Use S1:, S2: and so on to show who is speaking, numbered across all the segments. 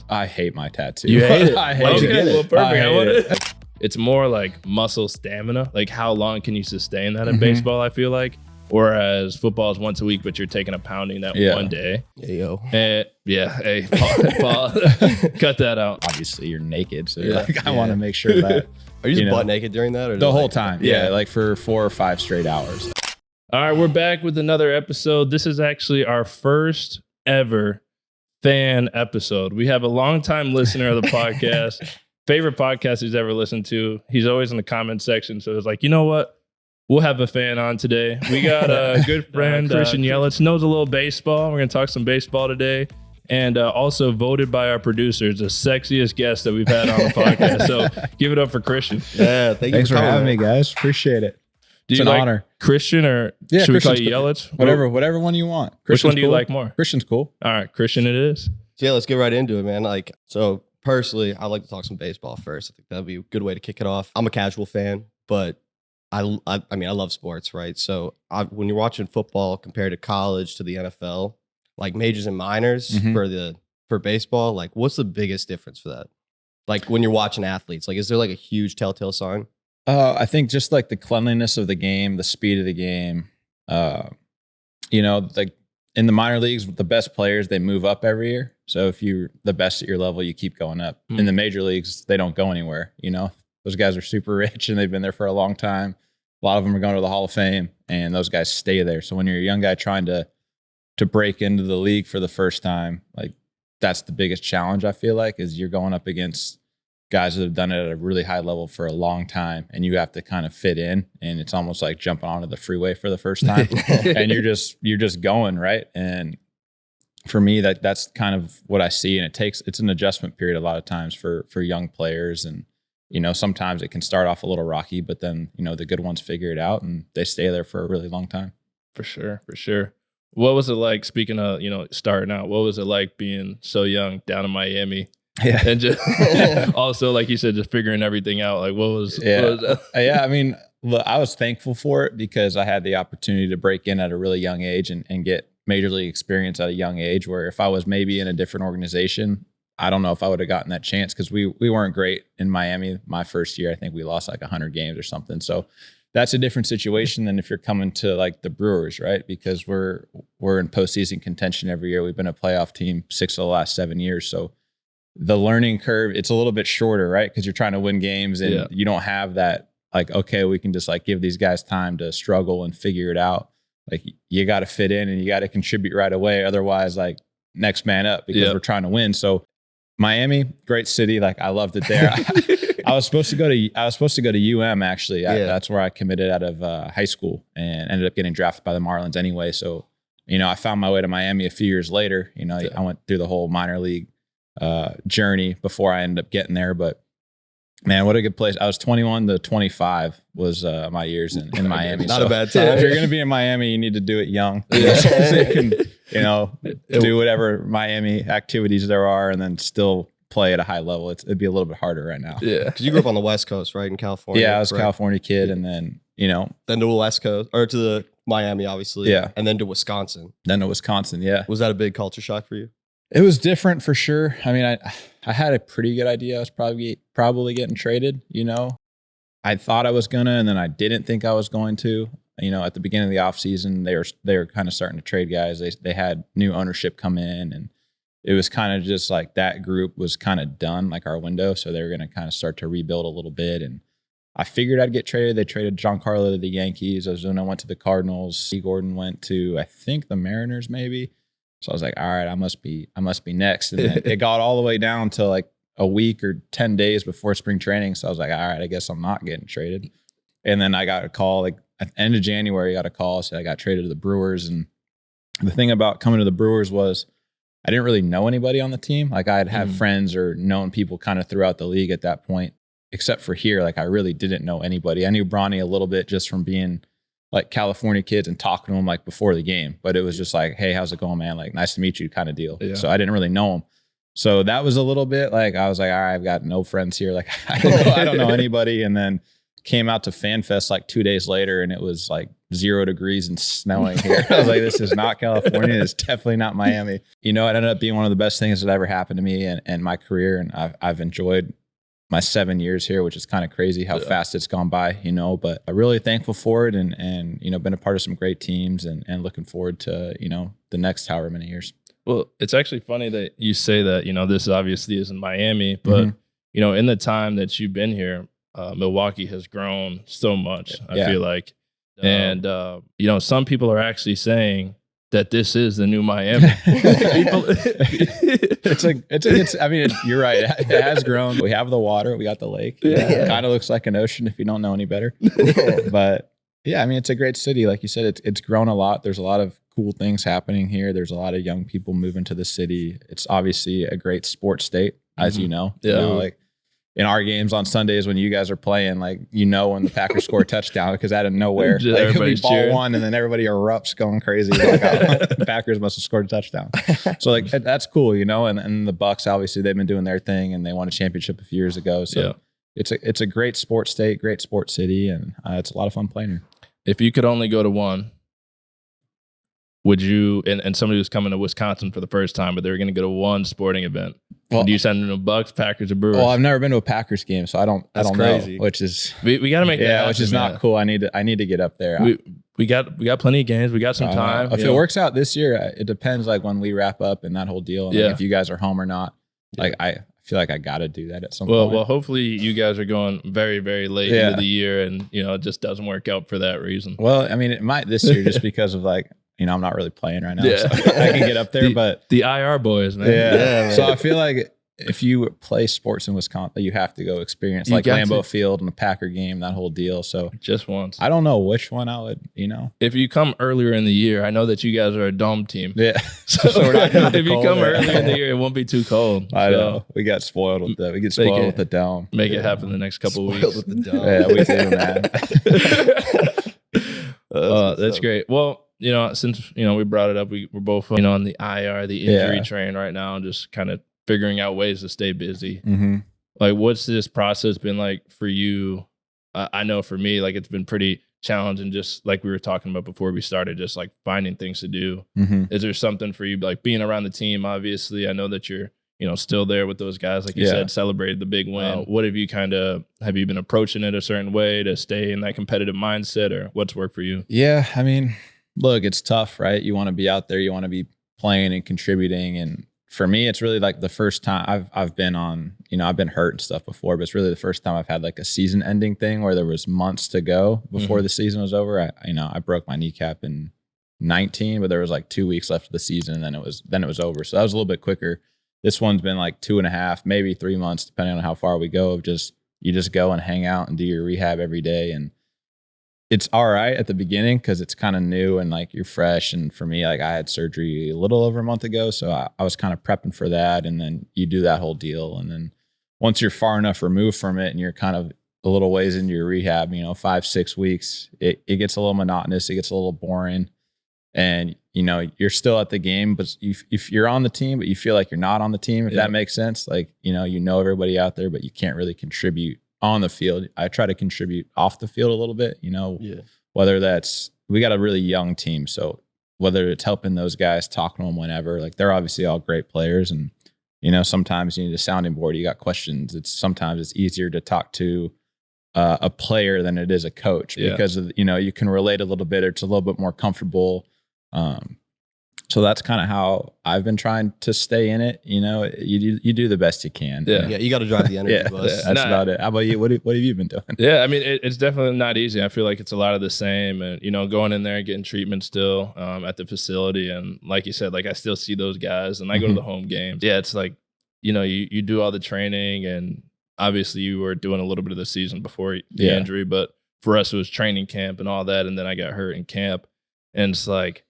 S1: I hate my tattoo.
S2: You hate it?
S1: I hate it.
S2: Well, perfect.
S1: I hate it.
S2: It's more like muscle stamina. Like how long can you sustain that in baseball, I feel like. Whereas football is once a week, but you're taking a pounding that one day.
S3: Yo.
S2: Hey, Paul, cut that out.
S1: Obviously, you're naked, so I want to make sure that.
S3: Are you just butt naked during that? Or
S1: the whole time? Yeah, like for 4 or 5 straight hours.
S2: All right, we're back with another episode. This is actually our first ever fan episode. We have a longtime listener of the podcast, favorite podcast he's ever listened to. He's always in the comment section, so it's like, you know what? We'll have a fan on today. We got a good friend, Christian Yelich, knows a little baseball. We're going to talk some baseball today. And also voted by our producers, the sexiest guest that we've had on the podcast. So give it up for Christian.
S3: Yeah,
S1: thanks for having me, guys. Appreciate it.
S2: It's
S1: an honor.
S2: Christian or should we call you Yelich?
S1: Whatever one you want.
S2: Which one do you like more?
S1: Christian's cool.
S2: All right, Christian it is.
S3: Yeah, let's get right into it, man. So personally, I'd like to talk some baseball first. I think that'd be a good way to kick it off. I'm a casual fan, but I mean, I love sports, right? So when you're watching football compared to college to the NFL, like majors and minors for baseball, like what's the biggest difference for that? Like when you're watching athletes, like is there like a huge telltale sign?
S1: I think just like the cleanliness of the game, the speed of the game. Like in the minor leagues, the best players, they move up every year. So if you're the best at your level, you keep going up. In the major leagues, they don't go anywhere. Those guys are super rich and they've been there for a long time. A lot of them are going to the Hall of Fame, and those guys stay there. So when you're a young guy trying to break into the league for the first time, like that's the biggest challenge, I feel like, is you're going up against guys that have done it at a really high level for a long time, and you have to kind of fit in, and it's almost like jumping onto the freeway for the first time. And you're just going, right? And for me, that's kind of what I see, and it's an adjustment period a lot of times for young players. And sometimes it can start off a little rocky, but then, the good ones figure it out and they stay there for a really long time.
S2: For sure. What was it like, speaking of, starting out, what was it like being so young down in Miami?
S1: Yeah.
S2: And just also, like you said, just figuring everything out. Like what was that?
S1: Yeah. I mean, look, I was thankful for it because I had the opportunity to break in at a really young age and get major league experience at a young age, where if I was maybe in a different organization, I don't know if I would have gotten that chance because we weren't great in Miami. My first year, I think we lost like 100 games or something. So that's a different situation than if you're coming to like the Brewers, right? Because we're in postseason contention every year. We've been a playoff team 6 of the last 7 years. So the learning curve, it's a little bit shorter, right? Because you're trying to win games and you don't have that like, okay, we can just like give these guys time to struggle and figure it out. Like you got to fit in and you got to contribute right away. Otherwise, like next man up because we're trying to win. So Miami, great city. Like I loved it there. I was supposed to go to UM actually. That's where I committed out of high school and ended up getting drafted by the Marlins anyway. So, I found my way to Miami a few years later. I went through the whole minor league journey before I ended up getting there. But man, what a good place. I was 21 to 25 was my years in Miami.
S3: Not a bad time.
S1: If you're going to be in Miami, you need to do it young. So you can, do whatever Miami activities there are and then still play at a high level. It'd be a little bit harder right now.
S3: Yeah. Because you grew up on the West Coast, right? In California.
S1: Yeah, I was a California kid. And then,
S3: then to the West Coast or to the Miami, obviously.
S1: Yeah.
S3: And then to Wisconsin.
S1: Yeah.
S3: Was that a big culture shock for you?
S1: It was different for sure. I mean, I had a pretty good idea I was probably getting traded, I thought I was gonna, and then I didn't think I was going to. At the beginning of the offseason, they were kind of starting to trade guys. They had new ownership come in, and it was kind of just like that group was kind of done, like our window. So they were going to kind of start to rebuild a little bit. And I figured I'd get traded. They traded Giancarlo to the Yankees. Ozuna went to the Cardinals. E. Gordon went to, I think, the Mariners maybe. So I was like, all right, I must be next. And then it got all the way down to like a week or 10 days before spring training. So I was like, all right, I guess I'm not getting traded. And then I got a call, like at the end of January, I got a call. So I got traded to the Brewers. And the thing about coming to the Brewers was I didn't really know anybody on the team. Like I'd have friends or known people kind of throughout the league at that point, except for here. Like I really didn't know anybody. I knew Bronny a little bit just from being like California kids and talking to him like before the game. But it was just like, hey, how's it going, man? Like, nice to meet you kind of deal. Yeah. So I didn't really know him. So that was a little bit like, I was like, all right, I've got no friends here. Like I don't know anybody. And then came out to FanFest like 2 days later, and it was like 0 degrees and snowing here. I was like, this is not California. It's definitely not Miami. You know, it ended up being one of the best things that ever happened to me and my career. And I've enjoyed my 7 years here, which is kind of crazy how fast it's gone by, you know, but I'm really thankful for it and, you know, been a part of some great teams and looking forward to, you know, the next however many years.
S2: Well, it's actually funny that you say that, you know, this obviously is in Miami, but, you know, in the time that you've been here, Milwaukee has grown so much, I feel like. And, you know, some people are actually saying that this is the new Miami.
S1: You're right. It has grown. We have the water. We got the lake. It kind of looks like an ocean if you don't know any better. But yeah, I mean, it's a great city. Like you said, it's grown a lot. There's a lot of cool things happening here. There's a lot of young people moving to the city. It's obviously a great sports state, as you know.
S2: Yeah.
S1: You know, like in our games on Sundays when you guys are playing, like, you know, when the Packers score a touchdown, because out of nowhere, like, we ball cheering. One and then everybody erupts going crazy. Like, the Packers must have scored a touchdown. So like, that's cool, you know, and the Bucks, obviously they've been doing their thing and they won a championship a few years ago. So it's a great sports state, great sports city. And it's a lot of fun playing here.
S2: If you could only go to one, would you, and somebody who's coming to Wisconsin for the first time, but they're going to go to one sporting event, would you send them to Bucks, Packers, or Brewers?
S1: Well, I've never been to a Packers game, so I don't
S3: crazy.
S1: know, which is
S2: we got to make that happen,
S1: which is not cool. I need to get up there.
S2: We got plenty of games. We got some time.
S1: If it works out this year, it depends, like when we wrap up and that whole deal, and like, if you guys are home or not. Like I feel like I got to do that at some point.
S2: Well, hopefully you guys are going very, very late into the year, and you know it just doesn't work out for that reason.
S1: Well, I mean, it might this year just because of like, you know, I'm not really playing right now, so I can get up there. But
S2: the IR boys, man.
S1: Yeah. So I feel like if you play sports in Wisconsin, you have to go experience like Lambeau Field and the Packer game, that whole deal. So
S2: just once.
S1: I don't know which one I would, you know.
S2: If you come earlier in the year, I know that you guys are a dome team.
S1: Yeah.
S2: So we're not gonna if you come earlier in the year, it won't be too cold.
S1: I know. We got spoiled with that. We get spoiled with the dome.
S2: Make it happen the next couple of weeks.
S3: With the dome.
S1: Yeah, we do,
S2: man. That's great. Well, you know, since, you know, we brought it up, we're both, you know, on the IR, the injury train right now, and just kind of figuring out ways to stay busy. Like, what's this process been like for you? I know for me, like, it's been pretty challenging, just like we were talking about before we started, just like finding things to do. Is there something for you, like being around the team? Obviously, I know that you're, you know, still there with those guys, like you said, celebrated the big win. What have you have you been approaching it a certain way to stay in that competitive mindset, or what's worked for you?
S1: Yeah, I mean, look, it's tough, right? You want to be out there, you want to be playing and contributing. And for me, it's really like the first time I've been on, you know, I've been hurt and stuff before, but it's really the first time I've had like a season ending thing where there was months to go before the season was over. I broke my kneecap in 19, but there was like 2 weeks left of the season, and then it was over. So that was a little bit quicker. This one's been like 2.5, maybe 3 months, depending on how far we go, of you just go and hang out and do your rehab every day. And it's all right at the beginning because it's kind of new and like you're fresh. And for me, like I had surgery a little over a month ago, so I was kind of prepping for that. And then you do that whole deal. And then once you're far enough removed from it and you're kind of a little ways into your rehab, you know, 5-6 weeks, it gets a little monotonous. It gets a little boring. And, you know, you're still at the game, but if you're on the team, but you feel like you're not on the team, if that makes sense. Like, you know everybody out there, but you can't really contribute on the field. I try to contribute off the field a little bit, you know, whether that's, we got a really young team. So whether it's helping those guys, talking to them whenever, like they're obviously all great players. And, you know, sometimes you need a sounding board. You got questions. Sometimes it's easier to talk to a player than it is a coach because of, you know, you can relate a little bit, or it's a little bit more comfortable. So that's kind of how I've been trying to stay in it. You know, you do the best you can.
S3: Yeah, you got to drive the energy bus.
S1: That's about it. How about you? What have you been doing?
S2: Yeah, I mean, it's definitely not easy. I feel like it's a lot of the same, and you know, going in there and getting treatment still at the facility, and like you said, like I still see those guys, and I go to the home games. Yeah, it's like, you know, you do all the training, and obviously you were doing a little bit of the season before the injury, but for us it was training camp and all that, and then I got hurt in camp, and it's like,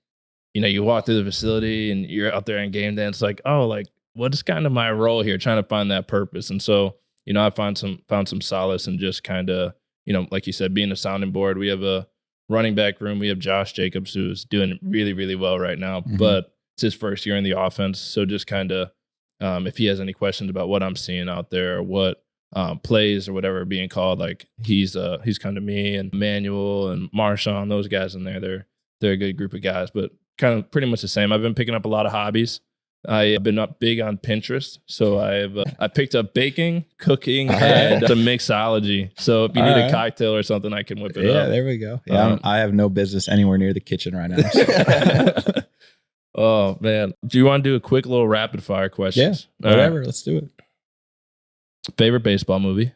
S2: you know, you walk through the facility and you're out there on game day. And it's like, oh, like, what is kind of my role here? Trying to find that purpose. And so, you know, I found some solace in just kind of, you know, like you said, being a sounding board. We have a running back room. We have Josh Jacobs, who's doing really, really well right now, but it's his first year in the offense. So just kind of, if he has any questions about what I'm seeing out there, or what plays or whatever being called. Like he's come to me, and Manuel and Marshawn, those guys in there, they're a good group of guys, but kind of pretty much the same. I've been picking up a lot of hobbies. I've been up big on Pinterest, so I picked up baking, cooking, and some mixology. So if you need a cocktail or something, I can whip it up.
S1: Yeah, there we go. Yeah, I have no business anywhere near the kitchen right now. So.
S2: Oh man, do you want to do a quick little rapid fire questions?
S1: Yeah, whatever. Let's do it.
S2: Favorite baseball movie?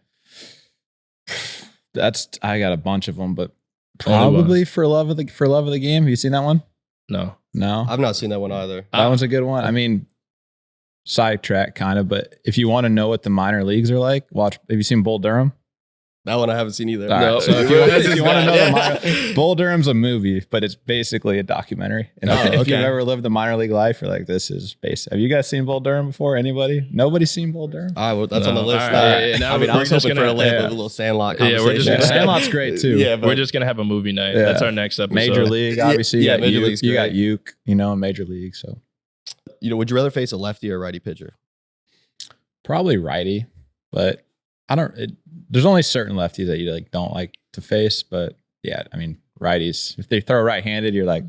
S1: I got a bunch of them, but probably for love of the game. Have you seen that one?
S2: No.
S3: I've not seen that one either.
S1: That one's a good one. I mean, sidetrack kind of, but if you want to know what the minor leagues are like, have you seen Bull Durham?
S3: That one I haven't seen either.
S1: Right,
S3: no.
S1: so if you want to know the minor, Bull Durham's a movie, but it's basically a documentary. And if you've ever lived the minor league life, you're like, this is basic. Have you guys seen Bull Durham before? Anybody? Nobody's seen Bull Durham?
S3: That's on the list.
S2: Right.
S3: I was hoping for a little Sandlot conversation.
S1: Sandlot's great too.
S2: Yeah, we're just gonna have a movie night. Yeah. That's our next episode.
S1: Major League, obviously.
S3: Yeah, Major League's
S1: you got Uke, in Major League. So,
S3: would you rather face a lefty or righty pitcher?
S1: Probably righty, but there's only certain lefties that you don't like to face, but yeah, I mean, righties, if they throw right-handed, you're like,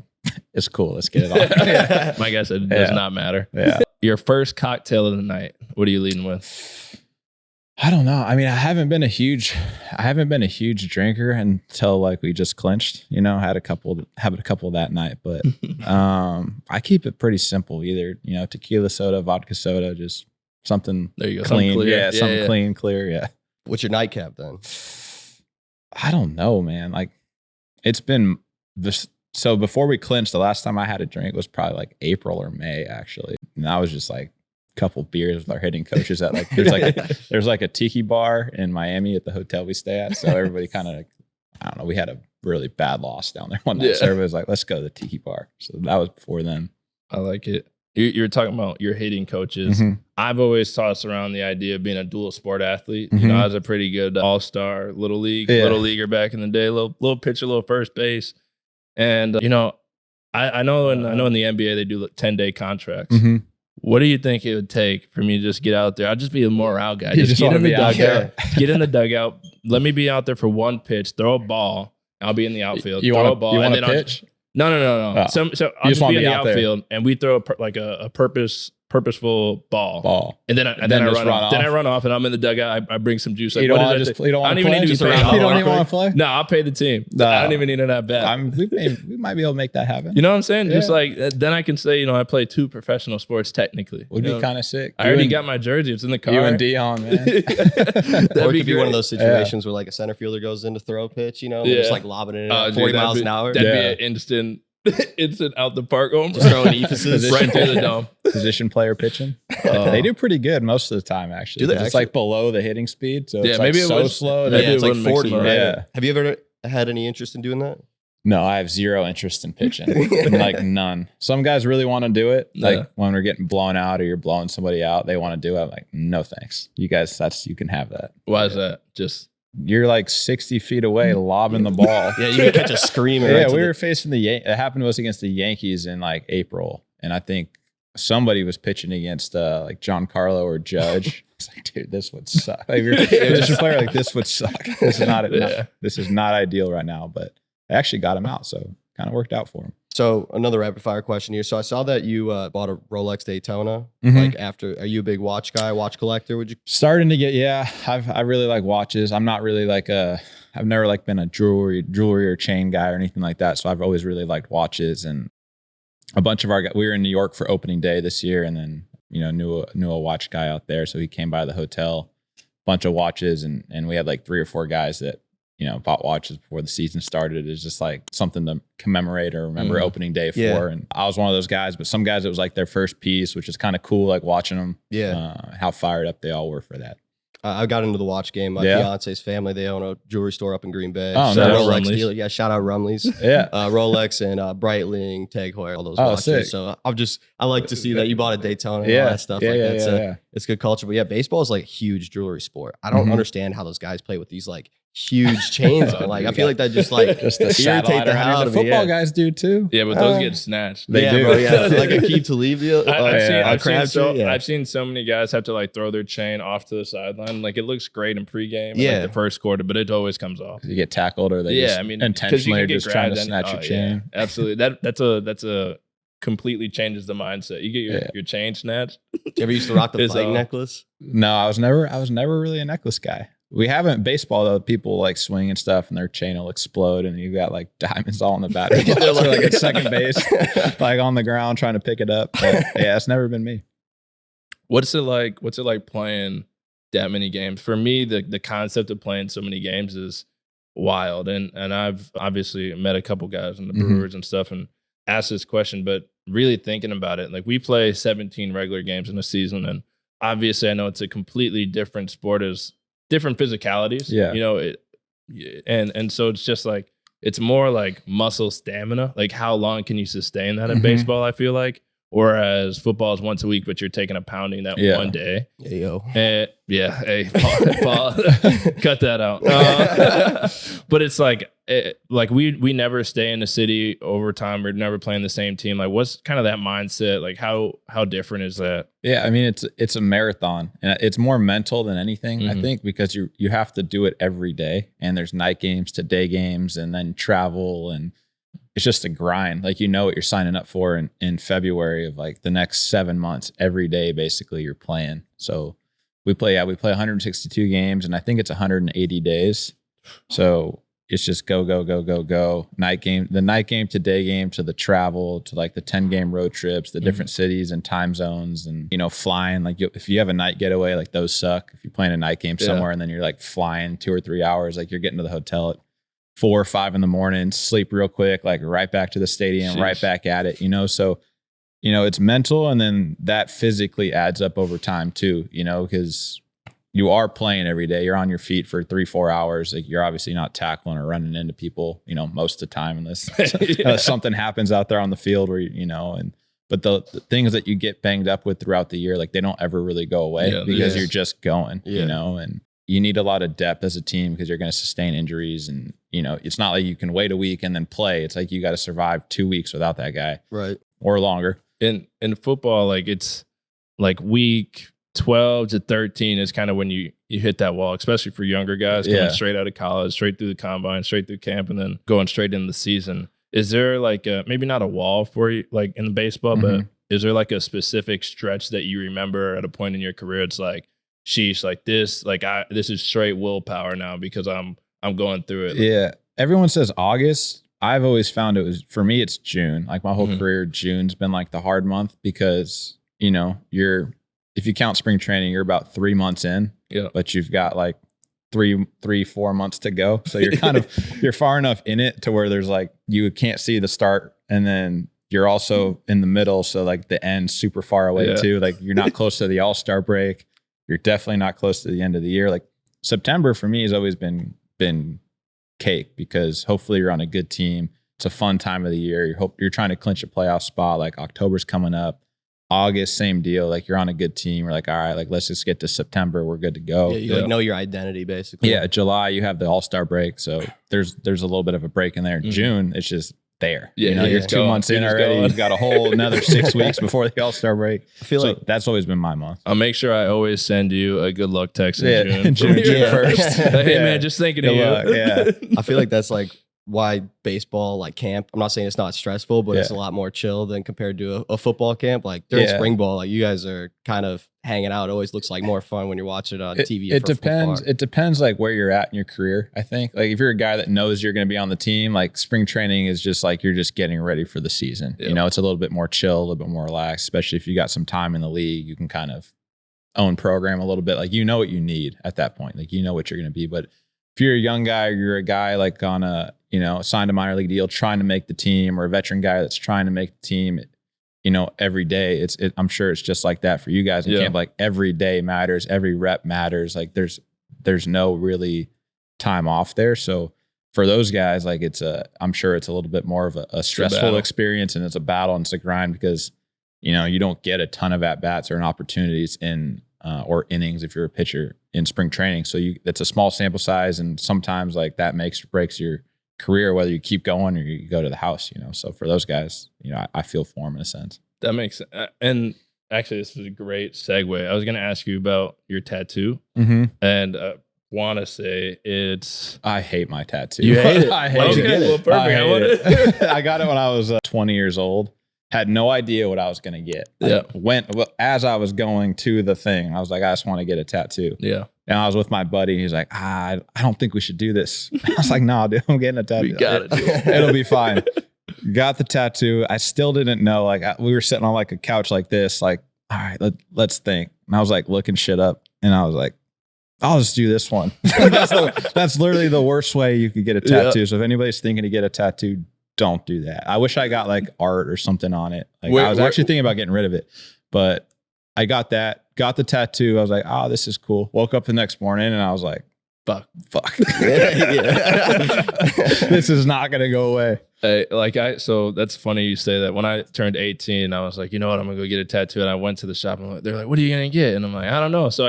S1: it's cool. Let's get it off.
S2: My guess, it does not matter.
S1: Yeah.
S2: Your first cocktail of the night. What are you leading with?
S1: I don't know. I mean, I haven't been a huge drinker until we just clinched, had a couple that night, but I keep it pretty simple. Either, tequila soda, vodka soda, just something
S2: there you go.
S1: Clean.
S2: Something clear.
S1: Something clean, clear. Yeah.
S3: What's your nightcap then?
S1: I don't know, man. It's been this. So before we clinched, the last time I had a drink was probably April or May, actually. And I was just a couple beers with our hitting coaches at there's a tiki bar in Miami at the hotel we stay at. So everybody kind of I don't know. We had a really bad loss down there one night. So everybody was like, let's go to the tiki bar. So that was before then.
S2: I like it. You're talking about your hitting coaches.
S1: Mm-hmm.
S2: I've always tossed around the idea of being a dual sport athlete. Mm-hmm. I was a pretty good all-star little leaguer back in the day, little pitcher, little first base. And I know in the NBA they do 10-day contracts.
S1: Mm-hmm.
S2: What do you think it would take for me to just get out there? I'll just be a morale guy. Just get in the dugout. Get in the dugout. Let me be out there for one pitch. Throw a ball. I'll be in the outfield.
S1: You
S2: throw a ball.
S1: You want to pitch?
S2: No.
S1: Oh.
S2: So I'll just be in the outfield, and we throw a purposeful ball, and then I run off, and I'm in the dugout. I bring some juice.
S1: You don't want to play? You don't even need to play?
S2: No, I'll pay the team. No. I don't even need an at bat.
S1: We might be able to make that happen.
S2: You know what I'm saying?
S1: Yeah.
S2: Just then I can say, I play 2 professional sports technically.
S1: Would be kind of sick.
S2: I already got my jersey. It's in the car.
S1: You and Dion, man.
S3: Or it could be one of those situations where a center fielder goes in to throw a pitch, just lobbing it at 40 miles an hour.
S2: That'd be an instant out the park home.
S3: Just throwing emphasis
S2: right through the dome.
S1: Position player pitching. They do pretty good most of the time, actually.
S3: Do they
S1: it's below the hitting speed. So it's
S2: maybe
S1: so slow.
S3: It's 40. Right?
S1: Yeah.
S3: Have you ever had any interest in doing that?
S1: No, I have zero interest in pitching. None. Some guys really want to do it. When we're getting blown out or you're blowing somebody out, they want to do it. I'm like, no thanks. You guys, you can have that.
S2: Why is that?
S1: You're 60 feet away lobbing the ball.
S3: Yeah, you can catch a screamer.
S1: Yeah, we were facing it happened to us against the Yankees in April. And I think somebody was pitching against Giancarlo or Judge. It's dude, this would suck. If you're a position player, this would suck. This is not ideal right now. But I actually got him out, so kind of worked out for him.
S3: So another rapid fire question here. So I saw that you bought a Rolex Daytona.
S1: Mm-hmm.
S3: Are you a big watch guy, watch collector? Would you?
S1: Starting to get, yeah. I really like watches. I'm not really I've never been a jewelry or chain guy or anything like that. So I've always really liked watches. And a bunch of our guys, we were in New York for opening day this year, and then knew a watch guy out there. So he came by the hotel, bunch of watches, and we had 3 or 4 guys that bought watches before the season started. It's just something to commemorate or remember opening day for. Yeah. And I was one of those guys, but some guys, it was their first piece, which is kind of cool, watching them.
S3: Yeah.
S1: How fired up they all were for that.
S3: I got into the watch game. My fiance's family, they own a jewelry store up in Green Bay.
S1: Oh,
S3: so
S1: nice.
S3: Rolex dealer. Yeah, shout out Rumley's.
S1: Yeah.
S3: Rolex and Breitling, Tag Heuer, all those watches.
S1: Sick.
S3: So I like to see that you bought a Daytona and all that stuff that. It's good culture. But yeah, baseball is a huge jewelry sport. I don't understand how those guys play with these huge chains on. Like I feel like that just like
S1: Just a
S3: irritate the hell out of me.
S1: football guys do too.
S2: Yeah, but those get snatched.
S1: They do.
S3: Bro, yeah. Like a keep to leave deal.
S2: I've seen so many guys have to like throw their chain off to the sideline. Like it looks great in pregame, like the first quarter, but it always comes off.
S1: You get tackled, or they intentionally are just trying to snatch your chain.
S2: Yeah, absolutely. That's a completely changes the mindset. You get your chain snatched.
S3: You ever used to rock the flag necklace?
S1: No, I was never really a necklace guy. We haven't baseball though. People like swing and stuff, and their chain will explode, and you got like diamonds all in the battery. They're like at second base, like on the ground trying to pick it up. But yeah, it's never been me.
S2: What's it like playing that many games? For me, the concept of playing so many games is wild, and I've obviously met a couple guys in the Brewers and stuff, and asked this question, but really thinking about it, like we play 17 regular games in a season, and obviously I know it's a completely different sport, as different physicalities. Yeah, you know, and so it's just like it's more like muscle stamina. Like how long can you sustain that in baseball? I feel like. Whereas football is once a week, but you're taking a pounding that one day.
S3: Hey, yo.
S2: Hey, Paul, cut that out. But it's like we never stay in the city over time. We're never playing the same team. Like, what's kind of that mindset? Like, how different is that?
S1: Yeah, I mean, it's a marathon, and it's more mental than anything. I think because you have to do it every day, and there's night games to day games, and then travel and. It's just a grind. Like, you know what you're signing up for in February of like the next 7 months. Every day, basically, you're playing. So we play 162 games, and I think it's 180 days. So it's just go. Night game, the night game to day game to the travel to like the 10-game road trips, the different cities and time zones, and, you know, flying. Like if you have a night getaway, like those suck. If you're playing a night game somewhere and then you're like flying 2 or 3 hours, like you're getting to the hotel at 4 or 5 in the morning, sleep real quick, like right back to the stadium, right back at it, you know? So, you know, it's mental, and then that physically adds up over time too, you know, because you are playing every day. You're on your feet for 3-4 hours. Like you're obviously not tackling or running into people, you know, most of the time, unless something happens out there on the field where, you know, but the things that you get banged up with throughout the year, like they don't ever really go away because you're just going, you know, and you need a lot of depth as a team because you're going to sustain injuries. And, you know, it's not like you can wait a week and then play. It's like you got to survive 2 weeks without that guy.
S3: Right.
S1: Or longer.
S2: In football, like it's like week 12 to 13 is kind of when you hit that wall, especially for younger guys coming straight out of college, straight through the combine, straight through camp, and then going straight into the season. Is there like maybe not a wall for you, like in baseball, but is there like a specific stretch that you remember at a point in your career? It's like, sheesh, like this, like this is straight willpower now because I'm going through it.
S1: Yeah. Everyone says August. I've always found for me, it's June. Like my whole career, June's been like the hard month because, you know, if you count spring training, you're about 3 months in, but you've got like 3-4 months to go. So you're you're far enough in it to where there's like, you can't see the start, and then you're also in the middle. So like the end's super far away too. Like you're not close to the All-Star break. You're definitely not close to the end of the year. Like September for me has always been cake because hopefully you're on a good team. It's a fun time of the year. You're trying to clinch a playoff spot. Like October's coming up. August, same deal. Like you're on a good team. We're like, all right, like let's just get to September. We're good to go.
S3: Yeah, you like know your identity basically.
S1: Yeah, July you have the All-Star break, so there's a little bit of a break in there. June, it's just there. Yeah, you know, you're 2 months in already. You've got a whole another 6 weeks before the All-Star break.
S3: I feel like
S1: that's always been my month.
S2: I'll make sure I always send you a good luck text in June.
S1: June 1st.
S2: Hey man, just thinking of you.
S1: Yeah.
S3: I feel like that's like why baseball, like camp, I'm not saying it's not stressful, but it's a lot more chill than compared to a football camp. Like during spring ball, like you guys are kind of hanging out. It always looks like more fun when you're watching it on TV.
S1: It depends. It depends like where you're at in your career, I think. Like if you're a guy that knows you're going to be on the team, like spring training is just like you're just getting ready for the season. You know, it's a little bit more chill, a little bit more relaxed, especially if you got some time in the league. You can kind of own program a little bit. Like you know what you need at that point. Like you know what you're going to be. But if you're a young guy, or you're a guy like on a, you know, signed a minor league deal, trying to make the team, or a veteran guy that's trying to make the team, you know, every day, I'm sure it's just like that for you guys in camp. Like every day matters, every rep matters. Like there's no really time off there. So for those guys, like I'm sure it's a little bit more of a stressful experience, and it's a battle and it's a grind because, you know, you don't get a ton of at bats or opportunities in or innings if you're a pitcher in spring training. So it's a small sample size, and sometimes like that makes or breaks your career, whether you keep going or you go to the house, So for those guys, I feel for them in a sense.
S2: That makes sense. And actually, this is a great segue. I was going to ask you about your tattoo, and want to say I
S1: hate my tattoo.
S2: You hate it?
S1: I hate it.
S2: Well, perfect.
S1: I got it when I was 20 years old. Had no idea what I was going to get. As I was going to the thing, I was like, I just want to get a tattoo.
S2: Yeah.
S1: And I was with my buddy. He's like, I don't think we should do this. I was like, no, dude, I'm getting a tattoo.
S2: We got it.
S1: It'll be fine. Got the tattoo. I still didn't know. Like we were sitting on like a couch like this. Like, all right, let's think. And I was like looking shit up, and I was like, I'll just do this one. That's literally the worst way you could get a tattoo. Yeah. So if anybody's thinking to get a tattoo, don't do that. I wish I got like art or something on it. Like I was actually thinking about getting rid of it, but I got the tattoo. I was like, oh, this is cool. Woke up the next morning and I was like, fuck. This is not going to go away.
S2: So that's funny you say that. When I turned 18, I was like, you know what? I'm going to go get a tattoo. And I went to the shop and they're like, what are you going to get? And I'm like, I don't know. So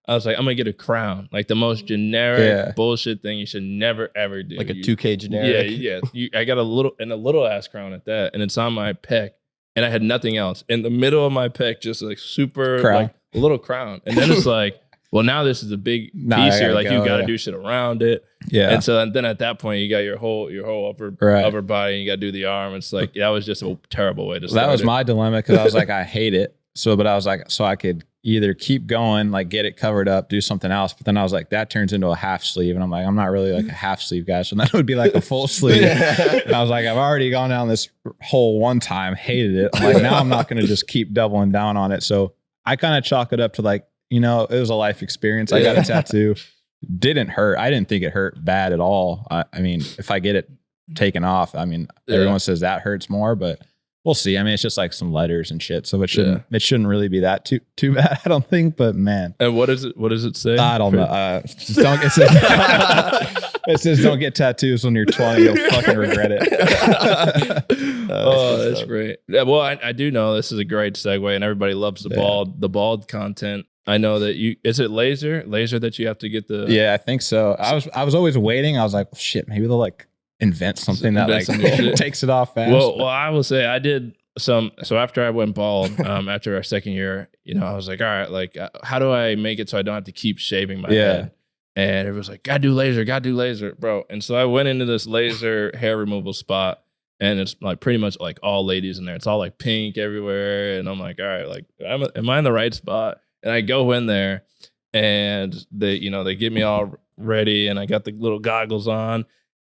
S2: I was like, I'm going to get a crown, like the most generic bullshit thing you should never, ever do.
S3: Like a 2K generic.
S2: Yeah. I got a little ass crown at that. And it's on my pec. And I had nothing else. In the middle of my pec, just like super, like a little crown. And then it's like, well, now this is a big piece here. Like you got to do shit around it. Yeah. And so then at that point, you got your whole upper body, and you got to do the arm. It's like, that was just a terrible way to start.
S1: That was my dilemma, because I was like, I hate it. But I was like, so I could either keep going, like get it covered up, do something else. But then I was like, that turns into a half sleeve. And I'm like, I'm not really like a half sleeve guy. So that would be like a full sleeve. And I was like, I've already gone down this hole one time, hated it. I'm like, now I'm not going to just keep doubling down on it. So I kind of chalk it up to like, it was a life experience. I got a tattoo. Didn't hurt. I didn't think it hurt bad at all. I mean, if I get it taken off, everyone says that hurts more, but we'll see. I mean, it's just like some letters and shit, so it shouldn't really be that too bad, I don't think. But man,
S2: and what does it say?
S1: I don't know. It says don't get tattoos when you're 20. You'll fucking regret it.
S2: That's great. Yeah, well, I do know this is a great segue, and everybody loves the bald content. I know that is it laser that you have to get the.
S1: Yeah, I think so. I was always waiting. I was like, well, shit, maybe they'll like invent something that like takes it off fast.
S2: Well, I will say I did some. So after I went bald, after our second year, I was like, all right, like how do I make it so I don't have to keep shaving my head? And it was like, gotta do laser, bro. And so I went into this laser hair removal spot, and it's like pretty much like all ladies in there. It's all like pink everywhere, and I'm like, all right, like am I in the right spot? And I go in there, and they get me all ready, and I got the little goggles on.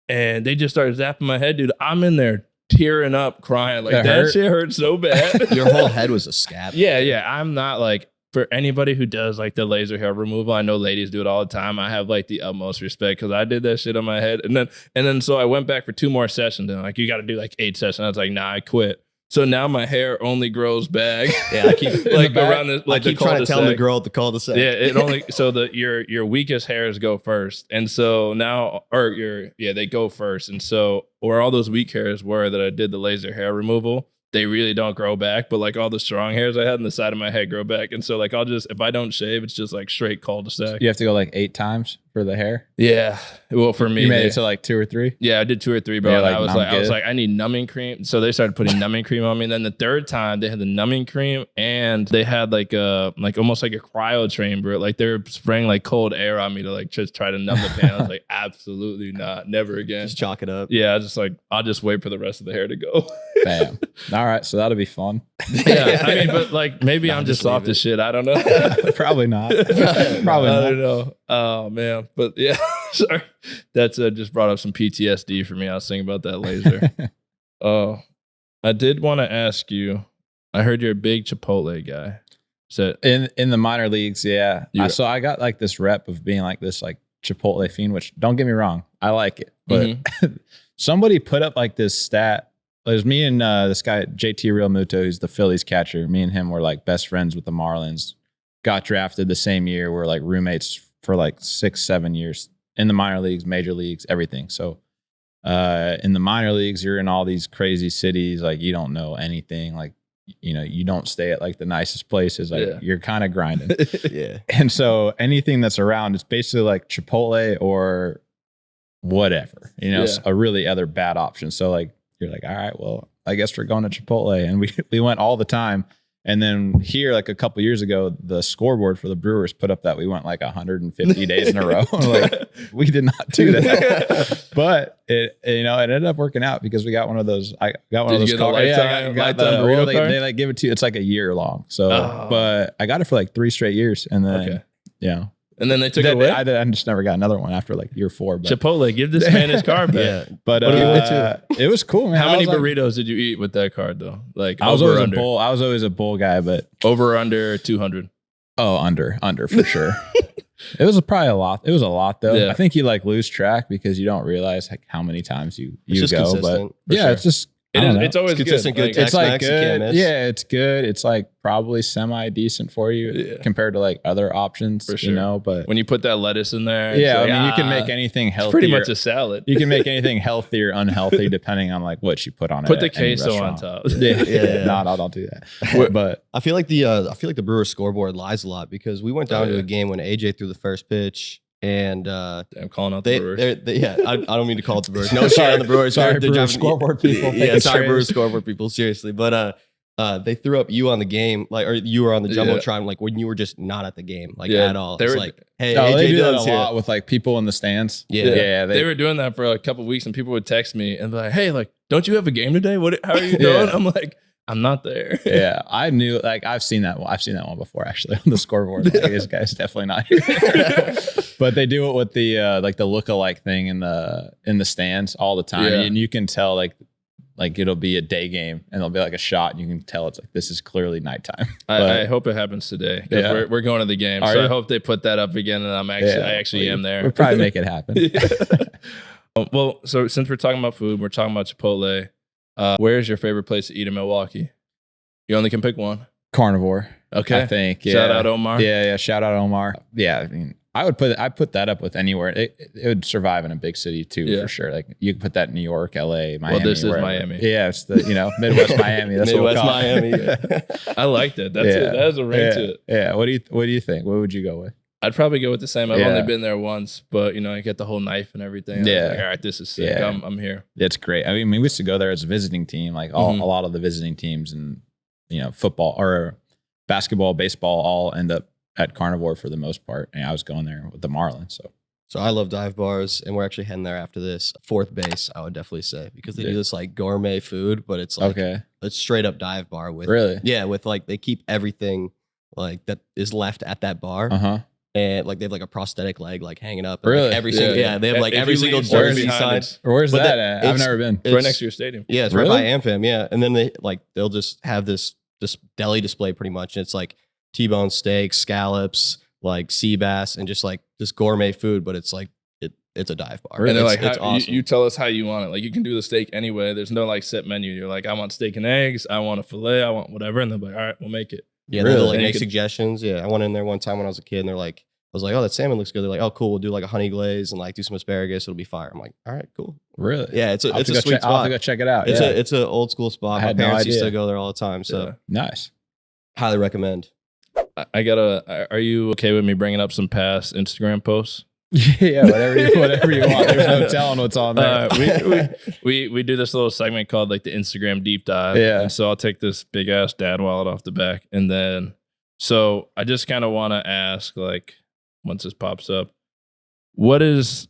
S2: And they just started zapping my head, dude. I'm in there tearing up, crying. Like, that shit hurt so bad.
S3: Your whole head was a scab.
S2: Yeah. I'm not like, for anybody who does like the laser hair removal, I know ladies do it all the time. I have like the utmost respect, because I did that shit on my head. And then so I went back for 2 more sessions, and like, you got to do like 8 sessions. I was like, nah, I quit. So now my hair only grows back.
S3: Yeah, I keep
S2: like around the like
S3: I keep trying to tell the girl at the cul-de-sac.
S2: Yeah, it only so your weakest hairs go first, and so now they go first, and so where all those weak hairs were that I did the laser hair removal, they really don't grow back, but like all the strong hairs I had on the side of my head grow back, and so like if I don't shave, it's just like straight cul-de-sac.
S1: You have to go like 8 times for the hair.
S2: Yeah, well for me,
S1: you made it to like 2 or 3.
S2: Yeah, I did 2 or 3, bro. Yeah, I was like, I need numbing cream, so they started putting numbing cream on me. And then the third time, they had the numbing cream, and they had like almost like a cryo chamber, like they were spraying like cold air on me to like just try to numb the pain. I was like, absolutely not, never again.
S3: Just chalk it up.
S2: Yeah, I'll just wait for the rest of the hair to go.
S1: Bam. All right, so that'll be fun.
S2: Yeah, I mean, but like maybe I'm just soft as shit. I don't know.
S1: Probably not. Probably not.
S2: I don't know. Oh man. But yeah, sorry. That's just brought up some PTSD for me. I was thinking about that laser. I did want to ask you, I heard you're a big Chipotle guy. So
S1: in the minor leagues, yeah. So I got like this rep of being like this like Chipotle fiend, which don't get me wrong, I like it. But somebody put up like this stat. It was me and this guy, JT Realmuto, who's the Phillies catcher. Me and him were like best friends with the Marlins. Got drafted the same year. We're like roommates for like 6-7 years in the minor leagues, major leagues, everything. So in the minor leagues, you're in all these crazy cities. Like you don't know anything. Like you know, you don't stay at like the nicest places. Like you're kind of grinding.
S3: Yeah.
S1: And so anything that's around, it's basically like Chipotle or whatever, you know, a really other bad option. So like, you're like, all right, well, I guess we're going to Chipotle. And we went all the time. And then here, like a couple years ago, the scoreboard for the Brewers put up that we went like 150 days in a row. Like, we did not do that, but it ended up working out because we got one of those. I got one of those cars.
S2: Lifetime burrito card?
S1: They like give it to you. It's like a year long. So, but I got it for like 3 straight years, and then
S2: and then they took it away.
S1: I just never got another one after like year 4. But
S2: Chipotle, give this man his card back.
S1: But it was cool, man.
S2: How many burritos did you eat with that card though? Like
S1: I was always a bowl guy, but
S2: over or under 200.
S1: Oh, under for sure. It was probably a lot. It was a lot though. Yeah. I think you like lose track because you don't realize like how many times you go. But it's just
S2: it's always
S3: consistent. Good.
S1: It's like good. Yeah, it's good. It's like probably semi decent for you compared to like other options.
S2: For sure.
S1: You know, but
S2: when you put that lettuce in there,
S1: I mean, you can make anything healthy.
S2: It's pretty much a salad.
S1: You can make anything healthy or unhealthy depending on like what you put on it.
S2: Put the queso on top.
S1: No, don't do that. But
S3: I feel like the Brewers scoreboard lies a lot because we went down to a game when AJ threw the first pitch. And
S2: I'm calling out the Brewers.
S3: I don't mean to call it the Brewers. No shit on the Brewers.
S1: Sorry, Brewers scoreboard people.
S3: Sorry, Brewers scoreboard people. Seriously, but they threw up you on the game, like, or you were on the jumbotron, like when you were just not at the game, like at all. It's like, hey, AJ
S1: they do that a
S3: Dillon's
S1: lot with like people in the stands.
S2: They were doing that for like a couple of weeks, and people would text me and be like, "Hey, like, don't you have a game today? How are you doing?" I'm like, I'm not there.
S1: Yeah, I knew. Like, I've seen that one before actually on the scoreboard. Like, this guy's definitely not here. But they do it with the like the look-alike thing in the stands all the time, and you can tell like it'll be a day game and there'll be like a shot, and you can tell it's like this is clearly nighttime.
S2: I hope it happens today because we're going to the game, so I hope they put that up again, and I actually am there.
S1: We'll probably make it happen.
S2: Well, so since we're talking about food, we're talking about Chipotle. Where's your favorite place to eat in Milwaukee? You only can pick one.
S1: Carnivore.
S2: Okay.
S1: I think. Yeah.
S2: Shout out Omar.
S1: Yeah. Shout out Omar. Yeah. I mean, I put that up with anywhere. It would survive in a big city too, for sure. Like you could put that in New York, LA, Miami.
S2: Well, this is Miami.
S1: Yeah. It's the, Midwest Miami. That's
S3: Midwest Miami.
S2: I like that. That has a ring to it.
S1: Yeah. What do you think? What would you go with?
S2: I'd probably go with the same. I've only been there once, but I get the whole knife and everything.
S1: Yeah.
S2: Like, all right, this is sick.
S1: Yeah.
S2: I'm here.
S1: It's great. I mean, we used to go there as a visiting team, like a lot of the visiting teams and, football or basketball, baseball, all end up at Carnivore for the most part. And I was going there with the Marlins.
S3: So I love dive bars, and we're actually heading there after this. Fourth base, I would definitely say, because they do this like gourmet food, but it's like a straight up dive bar with with like they keep everything like that is left at that bar. And like they have like a prosthetic leg like hanging up. And, like, every single they have like every single jersey sign.
S1: Where's that at? I've never been.
S2: It's right next to your stadium.
S3: Yeah, it's right by AmFam. Yeah, and then they'll just have this deli display pretty much. And it's like T-bone steaks, scallops, like sea bass, and just like this gourmet food. But it's like it's a dive bar.
S2: And they're like,
S3: it's awesome.
S2: You tell us how you want it. Like you can do the steak anyway. There's no like set menu. You're like, I want steak and eggs. I want a fillet. I want whatever. And they're like, all right, we'll make it.
S3: Yeah, they'll like make suggestions. Yeah, I went in there one time when I was a kid, and they're like, I was like, oh, that salmon looks good. They're like, oh, cool. We'll do like a honey glaze and like do some asparagus. It'll be fire. I'm like, all right, cool.
S1: Really?
S3: Yeah, it's a sweet spot.
S1: I'll have to go check it out.
S3: It's an old school spot. My parents used to go there all the time. So
S1: nice.
S3: Highly recommend.
S2: Are you okay with me bringing up some past Instagram posts?
S1: Yeah, whatever you want. There's no telling what's on there.
S2: We do this little segment called like the Instagram deep dive.
S1: Yeah.
S2: And so I'll take this big ass dad wallet off the back, and then so I just kind of want to ask, like, once this pops up, this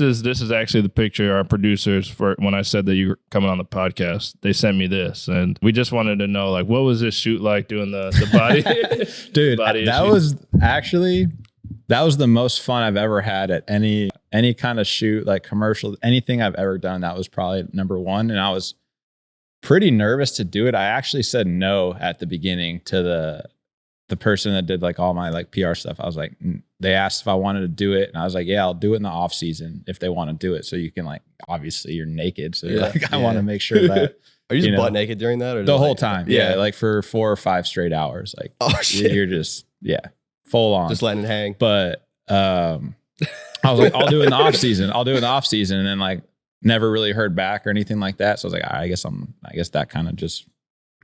S2: is actually the picture our producers, for when I said that you were coming on the podcast, they sent me this, and we just wanted to know, like, what was this shoot like doing the body?
S1: Dude,
S2: body
S1: that was the most fun I've ever had at any kind of shoot, like commercial, anything I've ever done. That was probably number one. And I was pretty nervous to do it. I actually said no at the beginning to the person that did like all my like PR stuff. I was like, they asked if I wanted to do it, and I was like, yeah, I'll do it in the off season if they want to do it. So you can like, obviously you're naked. So you're like, I want to make sure that.
S3: Are you just butt naked during that? Or
S1: the whole time? Yeah. Like for 4 or 5 straight hours. Like,
S3: oh shit.
S1: You're just, full on.
S3: Just letting it hang.
S1: But I was like, I'll do it in the off season. And then like never really heard back or anything like that. So I was like, I guess that kind of just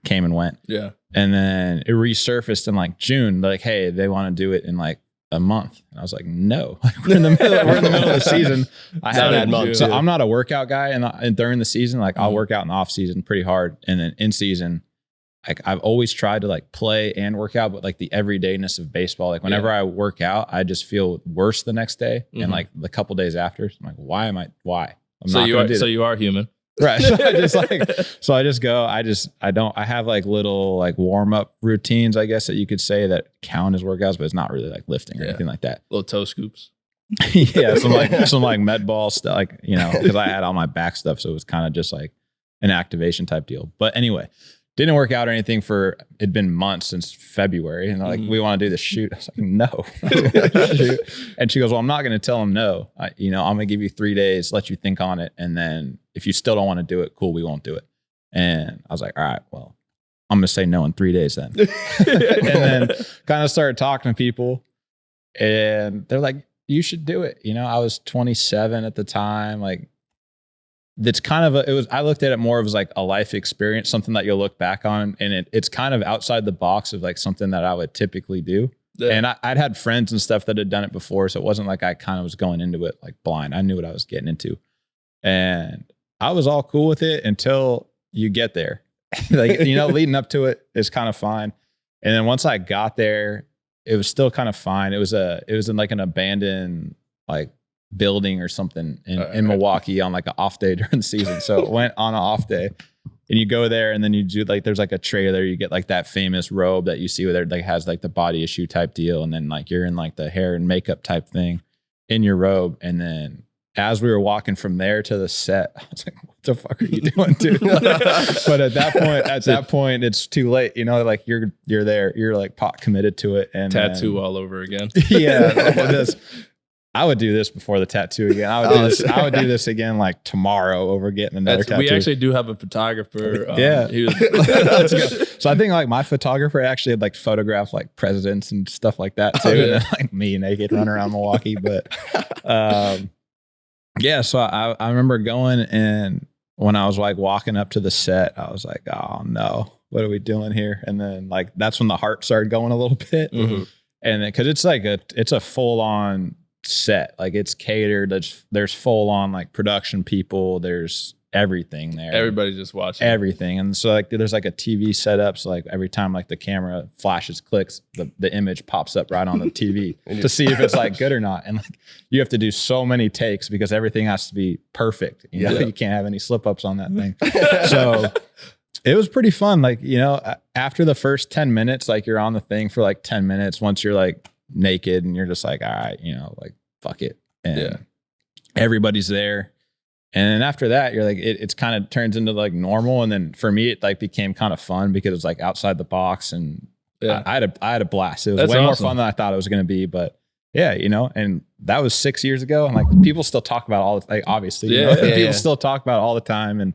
S1: came and went.
S2: Yeah.
S1: And then it resurfaced in like June, like, hey, they want to do it in like a month. And I was like, no, we're in the middle of the season. I had that month. So I'm not a workout guy. And during the season, like I'll work out in the off season pretty hard. And then in season, like I've always tried to like play and work out, but like the everydayness of baseball, like whenever I work out, I just feel worse the next day. And like the couple days after, I'm like, why? I'm
S2: so you are human.
S1: Right. So I just go, I have like little like warm up routines, I guess that you could say that count as workouts, but it's not really like lifting or anything like that.
S2: Little toe scoops.
S1: Yeah. Some like med ball stuff, like, you know, cause I had all my back stuff. So it was kind of just like an activation type deal. But anyway, didn't work out or anything it'd been months since February. And they're like, we want to do the shoot. I was like, no. And she goes, well, I'm not going to tell them no. I'm going to give you 3 days, let you think on it. And then if you still don't want to do it, cool, we won't do it. And I was like, all right, well, I'm going to say no in 3 days then. And then kind of started talking to people and they're like, you should do it. I was 27 at the time. Like, that's kind of I looked at it more as like a life experience, something that you'll look back on. And it's kind of outside the box of like something that I would typically do. Yeah. And I'd had friends and stuff that had done it before. So it wasn't like I kind of was going into it like blind. I knew what I was getting into. And I was all cool with it until you get there. Like, leading up to it is kind of fine. And then once I got there, it was still kind of fine. It was in like an abandoned, like, building or something in Milwaukee on like an off day during the season. So it went on an off day and you go there and then you do like, there's like a trailer, you get like that famous robe that you see where it like has like the body issue type deal. And then like you're in like the hair and makeup type thing in your robe. And then as we were walking from there to the set, I was like, what the fuck are you doing, dude? But at that point, it's too late. Like you're there, you're like pot committed to it. And
S2: tattoo all over again.
S1: Yeah. I would do this before the tattoo again. I would do this again like tomorrow over getting another tattoo.
S2: We actually do have a photographer.
S1: He was So I think like my photographer actually had like photographed like presidents and stuff like that too. And then like me naked running around Milwaukee. But so I remember going, and when I was like walking up to the set, I was like, oh no, what are we doing here? And then like that's when the heart started going a little bit. And then because it's like it's a full on set, like it's catered, there's full on like production people, there's everything there,
S2: everybody's just watching
S1: everything. And so like there's like a TV setup, so like every time like the camera flashes, clicks, the image pops up right on the TV to see if it's like good or not. And like you have to do so many takes because everything has to be perfect, you can't have any slip ups on that thing. So it was pretty fun. Like, after the first 10 minutes, like you're on the thing for like 10 minutes once you're like naked and you're just like, all right, like fuck it. And everybody's there. And then after that, you're like, it's kind of turns into like normal. And then for me, it like became kind of fun because it was like outside the box, and I had a blast. It was way more fun than I thought it was going to be, but and that was 6 years ago. And like people still talk about all the, like, obviously, people still talk about it all the time. And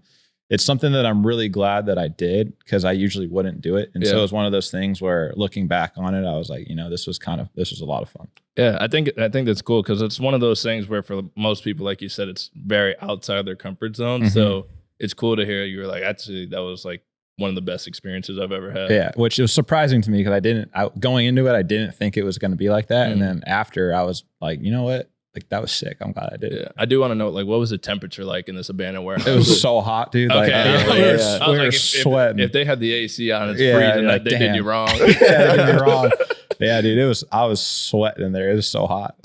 S1: it's something that I'm really glad that I did because I usually wouldn't do it. And so it was one of those things where looking back on it, I was like, this was a lot of fun.
S2: Yeah, I think that's cool because it's one of those things where for most people, like you said, it's very outside their comfort zone. So it's cool to hear you were like, actually, that was like one of the best experiences I've ever had.
S1: Yeah, which was surprising to me because going into it, I didn't think it was going to be like that. And then after, I was like, you know what? Like that was sick. I'm glad I did it.
S2: I do want to know, like, what was the temperature like in this abandoned warehouse?
S1: It was so hot, dude.
S2: Okay.
S1: Like, we were sweating.
S2: If they had the AC on, it's freezing. Like, they did you wrong.
S1: They did me wrong. Yeah, dude. I was sweating in there. It was so hot.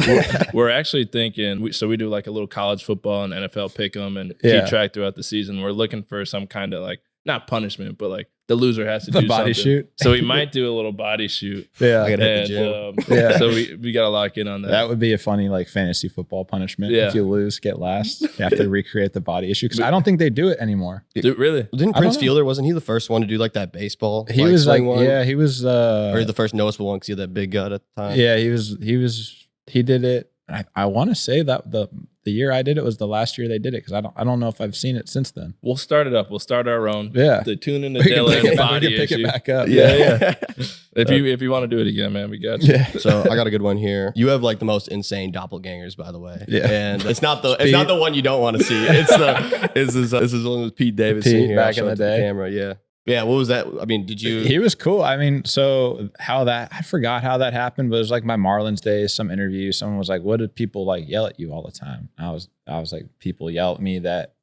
S2: We're actually thinking. We do like a little college football and NFL pick'em and keep track throughout the season. We're looking for some kind of like not punishment, but like the loser has to do
S1: body
S2: something.
S1: shoot.
S2: So we might do a little body shoot.
S1: Yeah,
S3: I gotta hit the
S2: gym. So we gotta lock in on that.
S1: That would be a funny like fantasy football punishment. If you lose, get last. You have to recreate the body issue because I don't think they do it anymore.
S2: Really?
S3: Didn't Prince Fielder, wasn't he the first one to do like that baseball?
S1: He was like,
S3: one?
S1: Yeah, he was.
S3: Or the first noticeable one because he had that big gut at the time.
S1: Yeah, he did it. I want to say that the year I did it was the last year they did it because I don't know if I've seen it since then.
S2: We'll start it up. We'll start our own.
S1: Yeah,
S2: the Toonentodillon body
S1: pick
S2: issue.
S1: It back up.
S2: Yeah. If you want to do it again, man, we got you.
S1: Yeah.
S3: So I got a good one here. You have like the most insane doppelgangers, by the way.
S1: Yeah.
S3: And it's not the one you don't want to see. It's this is one with Pete Davidson here.
S1: Back in the day.
S3: Camera. Yeah. Yeah, what was that? I mean, did you?
S1: He was cool. I mean, so I forgot how that happened, but it was like my Marlins days, some interview. Someone was like, what did people like yell at you all the time? I was like, people yell at me that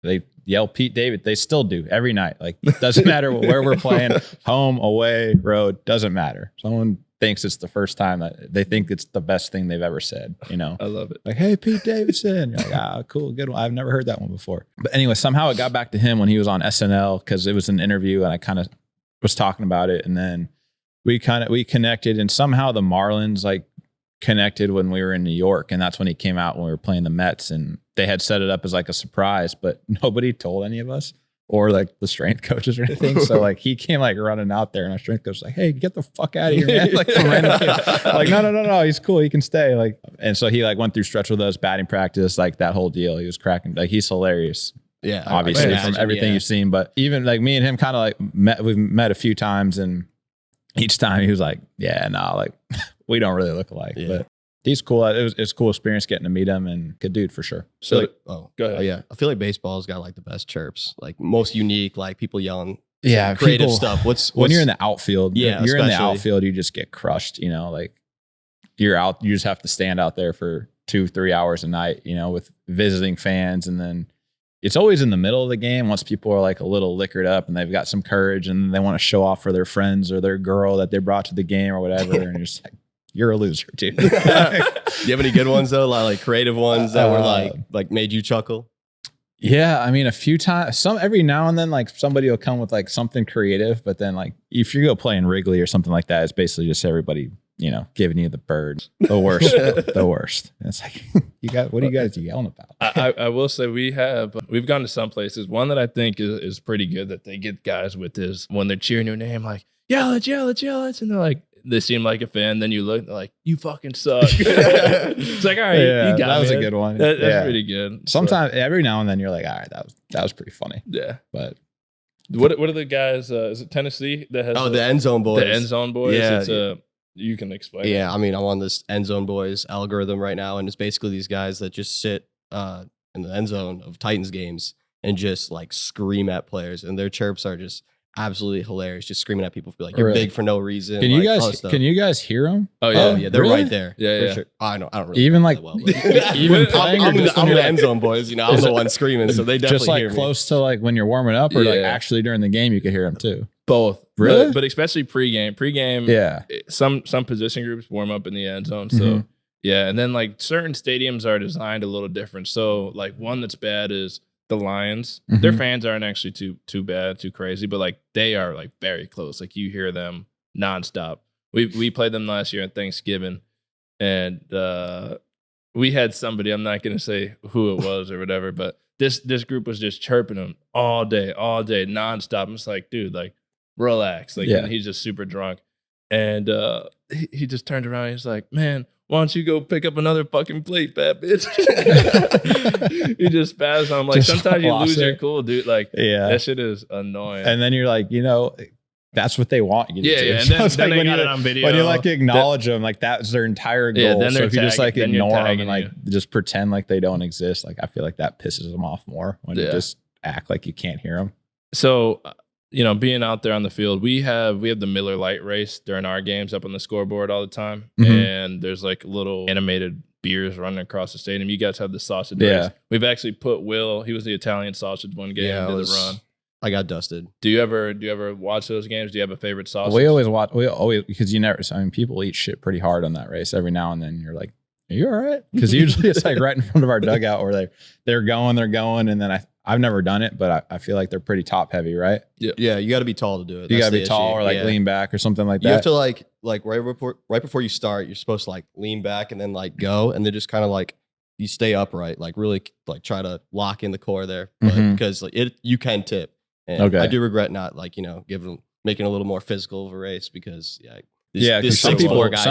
S1: they yell Pete David. They still do every night. Like, it doesn't matter where we're playing, home, away, road, doesn't matter. Someone thinks it's the first time that they think it's the best thing they've ever said, you know?
S2: I love it.
S1: Like, hey, Pete Davidson. You're like, cool, good one. I've never heard that one before. But anyway, somehow it got back to him when he was on SNL because it was an interview and I kind of was talking about it. And then we connected and somehow the Marlins like connected when we were in New York. And that's when he came out when we were playing the Mets and they had set it up as like a surprise, but nobody told any of us. Or like the strength coaches or anything. So like he came like running out there and our strength coach was like, hey, get the fuck out of here, man. Like some random kid. Like, no, he's cool. He can stay. Like, and so he like went through stretch with us, batting practice, like that whole deal. He was cracking, like he's hilarious.
S3: Yeah.
S1: Obviously from everything you've seen. But even like me and him kind of like we've met a few times and each time he was like, yeah, no, like we don't really look alike. Yeah. But he's cool. It's a cool experience getting to meet him and good dude for sure.
S2: So
S3: like,
S2: go ahead.
S3: Yeah. I feel like baseball's got like the best chirps, like most unique, like people yelling.
S1: Yeah.
S3: Creative stuff. What's
S1: when you're in the outfield,
S3: yeah,
S1: you're in the outfield, you just get crushed, you know, like you just have to stand out there for 2-3 hours a night, you know, with visiting fans. And then it's always in the middle of the game once people are like a little liquored up and they've got some courage and they want to show off for their friends or their girl that they brought to the game or whatever. And you're just like, you're a loser, dude.
S3: Do you have any good ones though? Like creative ones that were like made you chuckle?
S1: Yeah, I mean, a few times, every now and then, like somebody will come with like something creative, but then like if you go play in Wrigley or something like that, it's basically just everybody, you know, giving you the bird, the worst, the worst. And it's like, what are you guys yelling about?
S2: I will say we've gone to some places. One that I think is pretty good that they get guys with is when they're cheering your name, like yell it, and they're like. They seem like a fan. Then you look, they're like, you fucking suck. It's like, all right,
S1: yeah,
S2: you got
S1: that was
S2: it.
S1: A good one.
S2: That's pretty good.
S1: Sometimes, every now and then, you're like, all right, that was pretty funny.
S2: Yeah.
S1: But
S2: what are the guys? Is it Tennessee that has
S3: the End Zone Boys?
S2: The End Zone Boys.
S3: Yeah.
S2: You can explain.
S3: Yeah, I mean, I'm on this End Zone Boys algorithm right now, and it's basically these guys that just sit in the end zone of Titans games and just like scream at players, and their chirps are just absolutely hilarious, just screaming at people, be like, "You're big for no reason."
S1: Can you guys hear them?
S3: Oh yeah, they're
S1: really?
S3: Right there.
S2: Yeah.
S3: Sure. I don't really
S1: even like
S3: well,
S1: even playing.
S3: I'm the End Zone Boys. You know, I'm the one screaming, so they definitely
S1: just like
S3: hear me.
S1: close to like when you're warming up, or like actually during the game, you could hear them too.
S2: Both,
S1: really,
S2: but especially pregame. Pregame,
S1: yeah.
S2: Some position groups warm up in the end zone, so yeah, and then like certain stadiums are designed a little different. So like one that's bad is the Lions. Their fans aren't actually too bad, too crazy, but like they are like very close. Like you hear them nonstop. We played them last year at Thanksgiving, and we had somebody, I'm not gonna say who it was or whatever, but this group was just chirping them all day, nonstop. I'm just like, dude, like relax. Like and he's just super drunk. And he just turned around and he's like, man, why don't you go pick up another fucking plate, bad bitch? He just spazzed on him. Like, just sometimes you lose your cool, dude. Like, that shit is annoying.
S1: And then you're like, you know, that's what they want you to do.
S2: Yeah. And then they got it on video.
S1: When you like acknowledge them, like that's their entire goal.
S2: Yeah, then
S1: so if you just like ignore them and like
S2: just
S1: pretend like they don't exist, like I feel like that pisses them off more when you just act like you can't hear them.
S2: So, you know, being out there on the field, we have the Miller Lite race during our games up on the scoreboard all the time. And there's like little animated beers running across the stadium. You guys have the sausage race. We've actually put Will, he was the Italian sausage one game, did the run.
S3: I got dusted.
S2: Do you ever watch those games? Do you have a favorite sausage?
S1: We always watch, because you never, I mean, people eat shit pretty hard on that race. Every now and then you're like, are you all right? Because usually it's like right in front of our dugout where they're going. And then I've never done it, but I feel like they're pretty top heavy, right?
S3: Yeah, you got to be tall to do it.
S1: You got to be tall or like lean back or something like that.
S3: You have to like right before you start, you're supposed to like lean back and then like go, and then just kind of like you stay upright, like really like try to lock in the core there, because like you can tip. And I do regret not like, you know, making a little more physical of a race because
S1: because some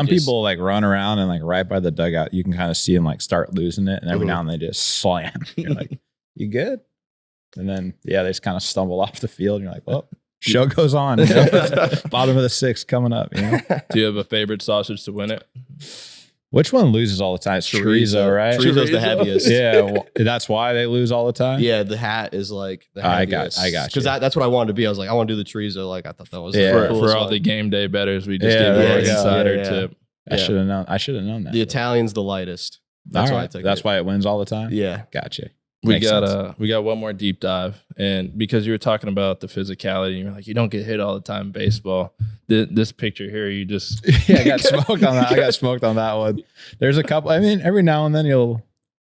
S1: people like run around and like right by the dugout, you can kind of see them like start losing it, and every now and then they just slam. You're like, you good? And then they just kind of stumble off the field. And you're like, well, show goes on. You know? Bottom of the sixth coming up. You know?
S2: Do you have a favorite sausage to win it?
S1: Which one loses all the time? It's chorizo, right?
S3: Chorizo's the heaviest.
S1: Yeah, well, that's why they lose all the time.
S3: Yeah, the hat is like the
S1: I
S3: heaviest.
S1: got you.
S3: Because that's what I wanted to be. I was like, I want to do the chorizo. Like I thought that was
S2: for all the game day bettors. We just gave you an insider tip.
S1: I should have known. I should have known that.
S3: The Italian's the lightest. That's why I took
S1: That's why it wins all the time.
S3: Yeah,
S1: gotcha.
S2: We got one more deep dive, and because you were talking about the physicality, you're like, you don't get hit all the time in baseball. This picture here, you just
S1: I got smoked on that. I got smoked on that one. There's a couple. I mean, every now and then you'll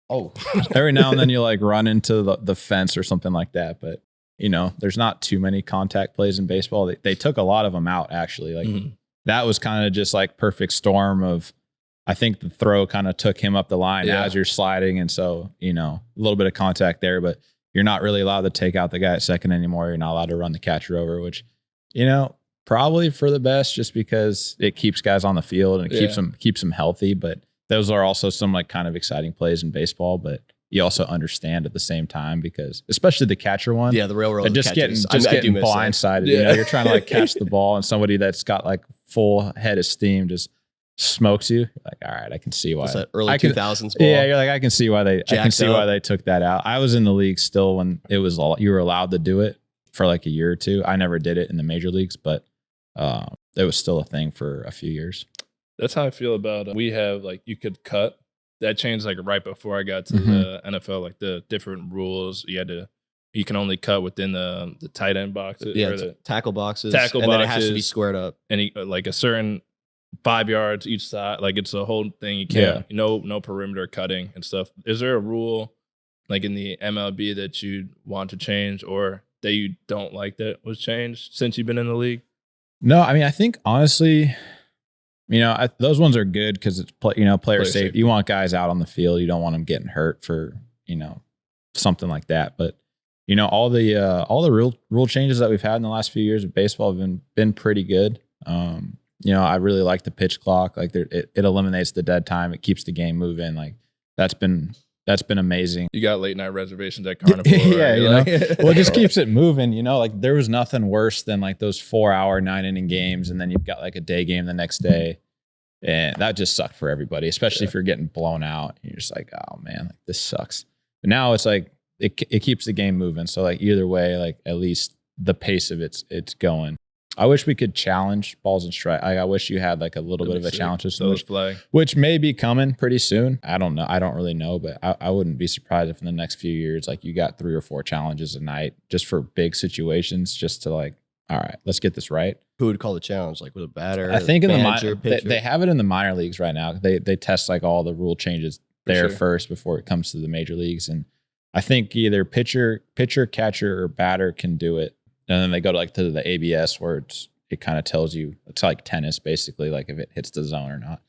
S1: like run into the fence or something like that. But there's not too many contact plays in baseball. They took a lot of them out actually. Like that was kind of just like perfect storm of. I think the throw kind of took him up the line as you're sliding. And so, a little bit of contact there, but you're not really allowed to take out the guy at second anymore. You're not allowed to run the catcher over, which, probably for the best just because it keeps guys on the field and it keeps them healthy. But those are also some like kind of exciting plays in baseball, but you also understand at the same time because especially the catcher one.
S3: Yeah, the railroad.
S1: Just getting blindsided. You're trying to like catch the ball and somebody that's got like full head of steam just smokes you. Like, all right, I can see why.
S3: That's that early 2000s ball.
S1: Yeah, you're like, I can see why they took that out. I was in the league still when it was you were allowed to do it for like a year or two. I never did it in the major leagues, but it was still a thing for a few years.
S2: That's how I feel about we have like you could cut. That changed like right before I got to the NFL, like the different rules. You can only cut within the tight end boxes.
S3: Yeah,
S2: or the
S3: tackle boxes.
S2: And then
S3: it has to be squared up.
S2: And like a certain 5 yards each side, like it's a whole thing. You can't, no perimeter cutting and stuff. Is there a rule like in the MLB that you want to change or that you don't like that was changed since you've been in the league?
S1: No, I mean, I think honestly, those ones are good because it's player safety. You want guys out on the field. You don't want them getting hurt for something like that. But all the rule changes that we've had in the last few years of baseball have been pretty good. I really like the pitch clock. Like it eliminates the dead time. It keeps the game moving. Like that's been amazing.
S2: You got late night reservations at Carnival.
S1: Yeah, well, it just keeps it moving. Like there was nothing worse than like those 4-hour 9-inning games, and then you've got like a day game the next day, and that just sucked for everybody, especially if you're getting blown out. You're just like, oh man, like this sucks. But now it's like it keeps the game moving. So like either way, like at least the pace of it's going. I wish we could challenge balls and strike. I wish you had like a little bit of a challenge system, which may be coming pretty soon. I don't know. I don't really know, but I wouldn't be surprised if in the next few years, like you got 3 or 4 challenges a night just for big situations, just to like, all right, let's get this right.
S3: Who would call the challenge? Like with a batter?
S1: I think in
S3: manager,
S1: the they have it in the minor leagues right now. They test like all the rule changes there first before it comes to the major leagues. And I think either pitcher, catcher, or batter can do it. And then they go to the ABS where it kind of tells you, it's like tennis basically, like if it hits the zone or not.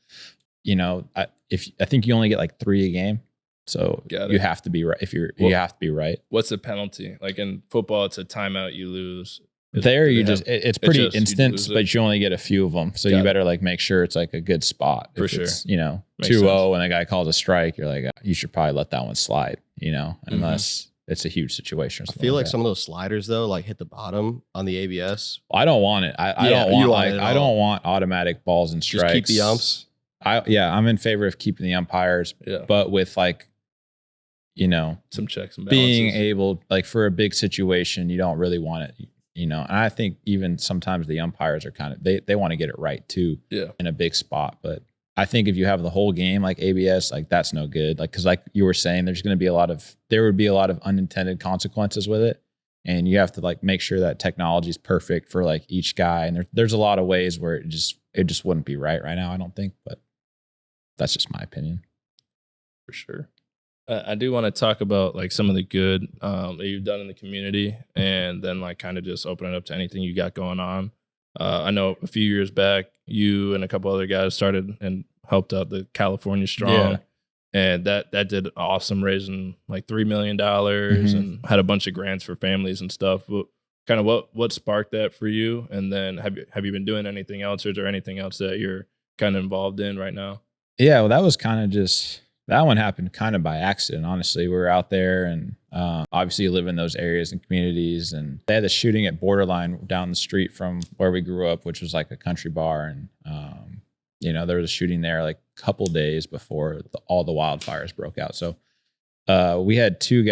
S1: I think you only get like 3 a game, so you have to be right. You have to be right.
S2: What's the penalty? Like in football, it's a timeout, you lose.
S1: It's pretty instant, but you only get a few of them, so you better like make sure it's like a good spot.
S2: For
S1: if
S2: sure,
S1: it's, 2-0 and a guy calls a strike, you're like, you should probably let that one slide. Unless. It's a huge situation.
S3: I feel like some of those sliders though, like hit the bottom on the ABS.
S1: I don't want it. I don't want automatic balls and strikes.
S3: Just keep the umps.
S1: I'm in favor of keeping the umpires, but with like,
S2: some checks and balances.
S1: Being able, like for a big situation, you don't really want it. And I think even sometimes the umpires are kind of they want to get it right too.
S2: Yeah.
S1: In a big spot, but. I think if you have the whole game like ABS, like that's no good. Like, cause like you were saying, there would be a lot of unintended consequences with it. And you have to like make sure that technology is perfect for like each guy. And there's a lot of ways where it just wouldn't be right now, I don't think, but that's just my opinion.
S2: For sure. I do want to talk about like some of the good that you've done in the community and then like kind of just open it up to anything you got going on. I know a few years back, you and a couple other guys started and helped out the California Strong. And that did awesome, raising like $3 million and had a bunch of grants for families and stuff. Kind of what sparked that for you? And then have you been doing anything else, or is there anything else that you're kind of involved in right now?
S1: Yeah, well, that was kind of just, that one happened kind of by accident, honestly. We were out there and obviously you live in those areas and communities, and they had the shooting at Borderline down the street from where we grew up, which was like a country bar. And there was a shooting there like a couple days before all the wildfires broke out. So we had two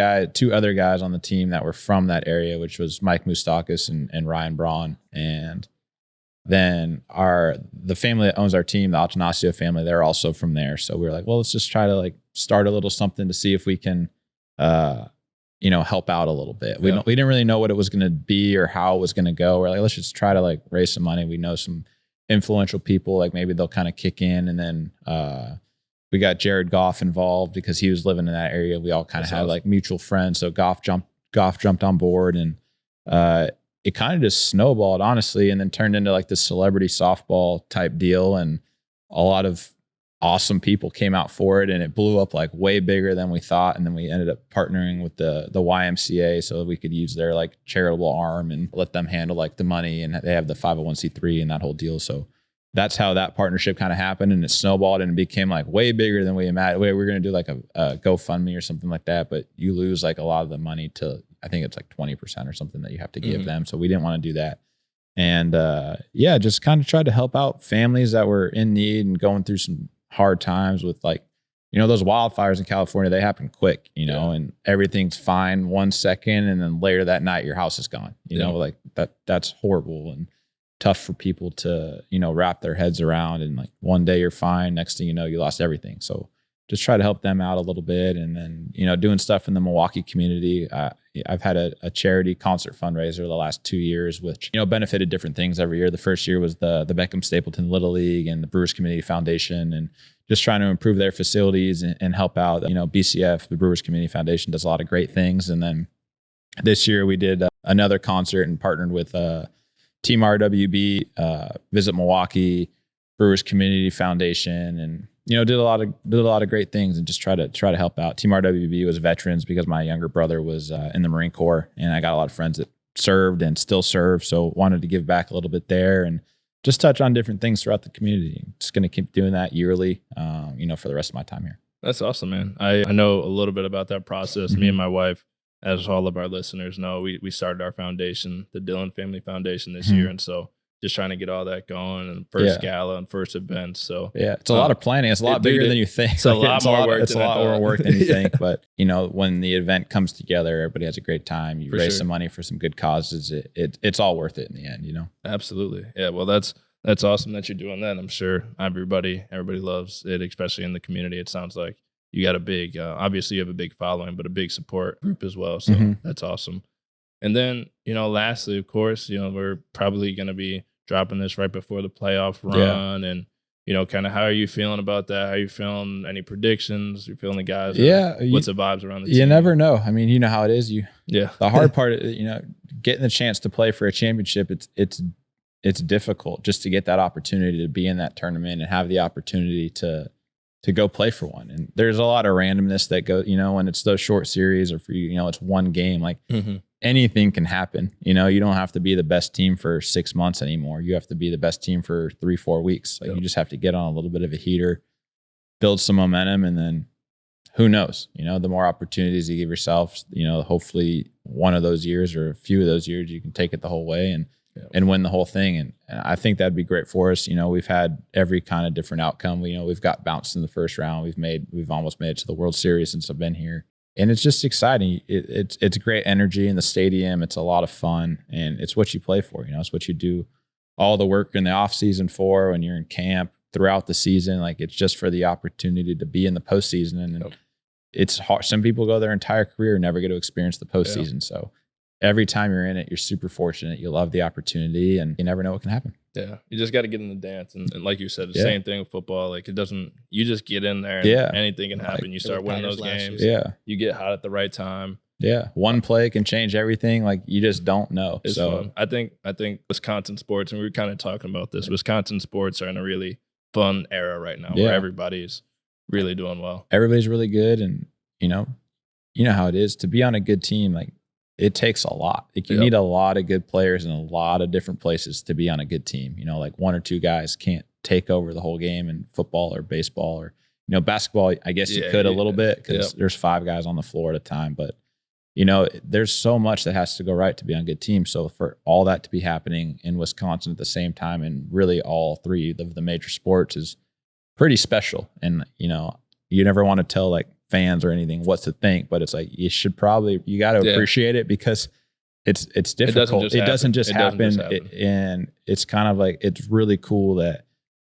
S1: other guys on the team that were from that area, which was Mike Moustakis and Ryan Braun. And then the family that owns our team, the Atanasio family, they're also from there. So we were like, well, let's just try to like start a little something to see if we can, help out a little bit. We didn't really know what it was going to be or how it was going to go. We're like, let's just try to like raise some money. We know some influential people, like maybe they'll kind of kick in. And then we got Jared Goff involved because he was living in that area. We all kind of had like mutual friends. So Goff jumped on board, and it kind of just snowballed, honestly, and then turned into like this celebrity softball type deal. And a lot of awesome people came out for it, and it blew up like way bigger than we thought. And then we ended up partnering with the YMCA so that we could use their like charitable arm and let them handle like the money. And they have the 501c3 and that whole deal. So that's how that partnership kind of happened, and it snowballed and it became like way bigger than we imagined. We were going to do like a GoFundMe or something like that, but you lose like a lot of the money to, I think it's like 20% or something that you have to give them. So we didn't want to do that. And just kind of tried to help out families that were in need and going through some hard times with like, those wildfires in California, they happen quick, and everything's fine 1 second. And then later that night, your house is gone, like that's horrible and tough for people to, wrap their heads around. And like one day you're fine. Next thing you know, you lost everything. So just try to help them out a little bit. And then, doing stuff in the Milwaukee community. I've had a charity concert fundraiser the last 2 years, which, benefited different things every year. The first year was the Beckham Stapleton Little League and the Brewers Community Foundation, and just trying to improve their facilities and help out. BCF, the Brewers Community Foundation, does a lot of great things. And then this year we did another concert and partnered with Team RWB, Visit Milwaukee, Brewers Community Foundation, and did a lot of great things and just try to help out. Team RWB was veterans because my younger brother was in the Marine Corps, and I got a lot of friends that served and still serve, so wanted to give back a little bit there and just touch on different things throughout the community. Just going to keep doing that yearly, for the rest of my time here.
S2: That's awesome, man. I know a little bit about that process. Me and my wife, as all of our listeners know, we started our foundation, the Dillon Family Foundation, this year, and so just trying to get all that going, and first gala and first event. So
S1: it's a lot of planning. It's a lot bigger than you think.
S2: It's a lot more work.
S1: It's a lot more work than you think. But when the event comes together, everybody has a great time. You raise some money for some good causes. It's all worth it in the end.
S2: Absolutely. Yeah. Well, that's awesome that you're doing that. I'm sure everybody loves it, especially in the community. It sounds like you got a big, obviously you have a big following, but a big support group as well. So that's awesome. And then, lastly, of course, we're probably going to be dropping this right before the playoff run. And, kind of how are you feeling about that? How are you feeling? Any predictions? You feeling the guys? What's the vibes around the team?
S1: You never know. I mean, you know how it is.
S2: The
S1: hard part, getting the chance to play for a championship, it's difficult just to get that opportunity to be in that tournament and have the opportunity to go play for one. And there's a lot of randomness that goes, when it's those short series or for it's one game, like anything can happen. You don't have to be the best team for 6 months anymore. You have to be the best team for 3-4 weeks. Like you just have to get on a little bit of a heater, build some momentum, and then who knows, the more opportunities you give yourself, hopefully one of those years or a few of those years, you can take it the whole way and win the whole thing. And I think that'd be great for us. We've had every kind of different outcome. We've got bounced in the first round. We've almost made it to the World Series since I've been here. And it's just exciting. It's great energy in the stadium. It's a lot of fun, and it's what you play for. It's what you do all the work in the off season for when you're in camp throughout the season. Like it's just for the opportunity to be in the postseason. And it's hard. Some people go their entire career and never get to experience the postseason. So every time you're in it, you're super fortunate. You love the opportunity, and you never know what can happen.
S2: Yeah. You just got to get in the dance. And like you said, the same thing with football. Like you just get in there and anything can happen. Like, you start winning those games.
S1: Yeah.
S2: You get hot at the right time.
S1: Yeah. One play can change everything. Like you just don't know.
S2: It's fun. I think Wisconsin sports, and we were kind of talking about this, Wisconsin sports are in a really fun era right now where everybody's really doing well.
S1: Everybody's really good. And, you know how it is to be on a good team. Like, it takes a lot. Like you need a lot of good players in a lot of different places to be on a good team. Like one or two guys can't take over the whole game in football or baseball or, basketball. I guess you could a little bit because there's 5 guys on the floor at a time. But there's so much that has to go right to be on a good team. So for all that to be happening in Wisconsin at the same time, and really all three of the major sports, is pretty special. And, you never want to tell like fans or anything what to think, but it's like, you got to appreciate it, because it's difficult. It doesn't just happen. And it's kind of like, it's really cool that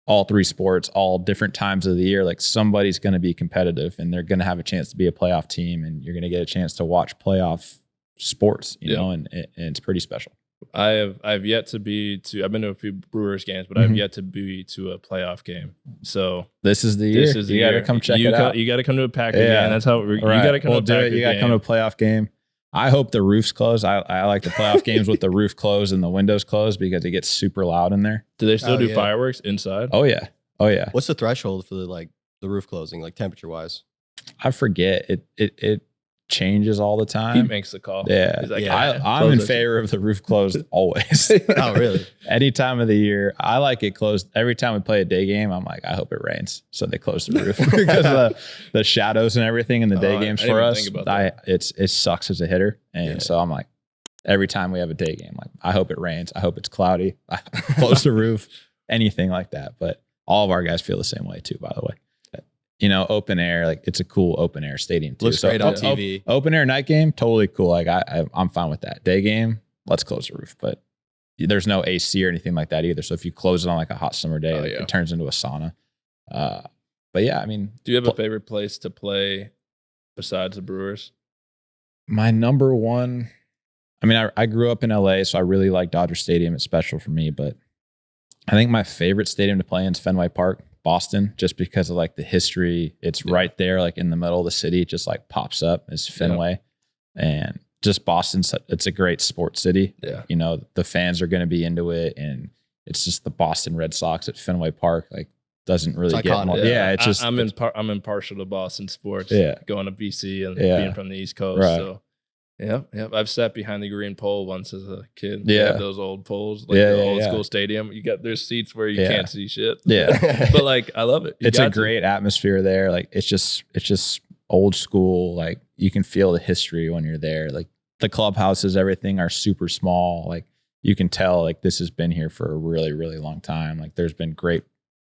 S1: all three sports, all different times of the year, like somebody's going to be competitive and they're going to have a chance to be a playoff team, and you're going to get a chance to watch playoff sports, and it's pretty special.
S2: I've yet to be to. I've been to a few Brewers games, but I've yet to be to a playoff game. So
S1: this is the year. You got to come check it out.
S2: You got to come to a Packer game. That's how you got to come to a Packer game.
S1: You got to come to a playoff game. I hope the roof's closed. I like the playoff games with the roof closed and the windows closed, because it gets super loud in there.
S2: Do they still do fireworks inside?
S1: Oh yeah.
S3: What's the threshold for the roof closing, like temperature wise?
S1: I forget. It changes all the time.
S2: He makes the call.
S1: Yeah. Like, I'm in favor of the roof closed always.
S3: Oh, really?
S1: Any time of the year. I like it closed. Every time we play a day game, I'm like, I hope it rains. So they close the roof because of the shadows and everything in the day games for us. It sucks as a hitter. And so I'm like, every time we have a day game, like, I hope it rains. I hope it's cloudy. I close the roof, anything like that. But all of our guys feel the same way too, by the way. Open air, like, it's a cool open air stadium too.
S3: Looks great on TV.
S1: Open air night game, totally cool. Like, I'm fine with that. Day game, let's close the roof, but there's no AC or anything like that either. So if you close it on like a hot summer day, it turns into a sauna. But yeah, I mean,
S2: do you have a favorite place to play besides the Brewers?
S1: My number one, I mean, I grew up in LA, so I really like Dodger Stadium. It's special for me, but I think my favorite stadium to play in is Fenway Park, Boston, just because of like the history. It's right there, like in the middle of the city. It just like pops up as Fenway, and just Boston's. It's a great sports city.
S2: Yeah,
S1: the fans are going to be into it, and it's just the Boston Red Sox at Fenway Park. Like, doesn't really get more. Yeah, it's just
S2: I'm impartial to Boston sports.
S1: Yeah,
S2: going to BC and being from the East Coast.
S1: Right.
S2: So yeah. I've sat behind the green pole once as a kid.
S1: Yeah,
S2: those old poles, like the old school stadium. There's seats where you can't see shit.
S1: Yeah,
S2: but like, I love it.
S1: It's a great atmosphere there. Like, it's just old school. Like, you can feel the history when you're there. Like, the clubhouses, everything are super small. Like, you can tell like this has been here for a really, really long time. Like, there's been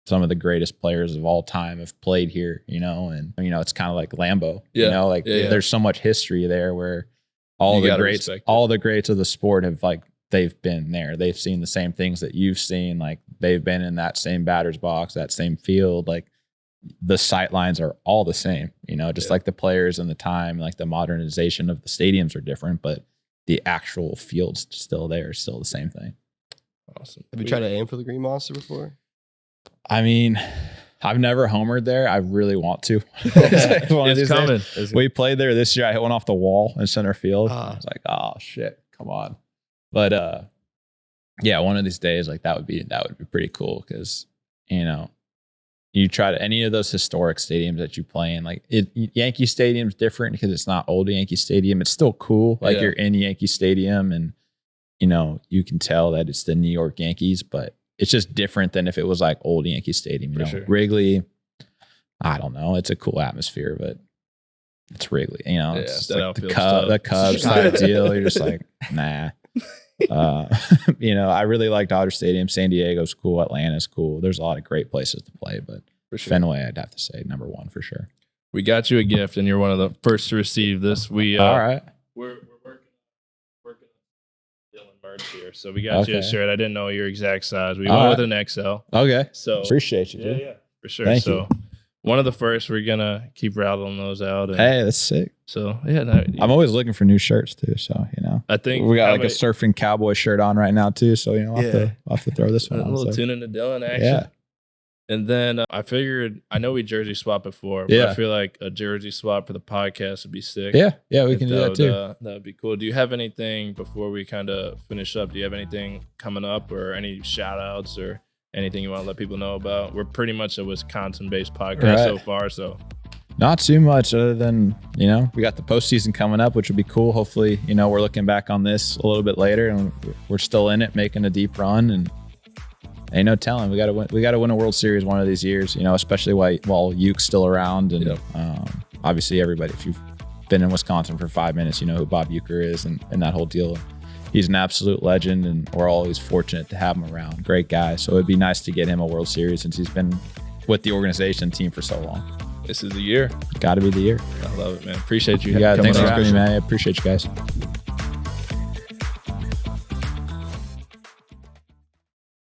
S1: some of the greatest players of all time have played here. And it's kind of like Lambeau. There's so much history there where all the greats of the sport have, like, they've been there. They've seen the same things that you've seen. Like, they've been in that same batter's box, that same field. Like, the sight lines are all the same, like the players and the time, like the modernization of the stadiums are different, but the actual field's still there, still the same thing.
S3: Awesome. Have you tried to aim for the Green Monster before?
S1: I mean, I've never homered there. I really want to.
S2: It's coming.
S1: We played there this year. I hit one off the wall in center field. I was like, oh shit, come on. But one of these days, like, that would be pretty cool, because you try to any of those historic stadiums that you play in. Like, Yankee Stadium's different because it's not old Yankee Stadium. It's still cool. Like, you're in Yankee Stadium, and you can tell that it's the New York Yankees, but it's just different than if it was like old Yankee Stadium.
S2: Sure.
S1: Wrigley, I don't know. It's a cool atmosphere, but it's Wrigley. It's just like the Cubs type deal. You're just like, nah. I really like Dodger Stadium. San Diego's cool. Atlanta's cool. There's a lot of great places to play, but Fenway, I'd have to say number one for sure.
S2: We got you a gift, and you're one of the first to receive this.
S1: All right.
S2: We're working Dillon merch here, so we got you a shirt. I didn't know your exact size. We went with an XL.
S1: Okay.
S2: So
S1: appreciate you, dude.
S2: Yeah, for sure.
S1: Thank you.
S2: One of the first, we're gonna keep rattling those out.
S1: Hey, that's sick.
S2: So
S1: I'm always looking for new shirts too. So
S2: I think
S1: we got like a surfing cowboy shirt on right now too. So I'll have to throw this one on.
S2: A little Toonentodillon action.
S1: Yeah.
S2: And then I figured, I know we jersey swapped before, but I feel like a jersey swap for the podcast would be sick.
S1: Yeah, we can do that too.
S2: That would be cool. Do you have anything before we kind of finish up? Do you have anything coming up, or any shout outs or anything you want to let people know about? We're pretty much a Wisconsin-based podcast so far, so.
S1: Not too much other than, we got the postseason coming up, which would be cool. Hopefully, we're looking back on this a little bit later and we're still in it, making a deep run, and ain't no telling. We got to win a World Series one of these years, especially while Uke's still around. And obviously everybody, if you been in Wisconsin for 5 minutes, you know who Bob Uecker is and that whole deal. He's an absolute legend, and we're always fortunate to have him around. Great guy. So it'd be nice to get him a World Series since he's been with the organization team for so long.
S2: This is the year.
S1: Got to be the year.
S2: I love it, man. Appreciate you.
S1: Yeah,
S2: coming
S1: thanks for
S2: on.
S1: having me, man. I appreciate you guys.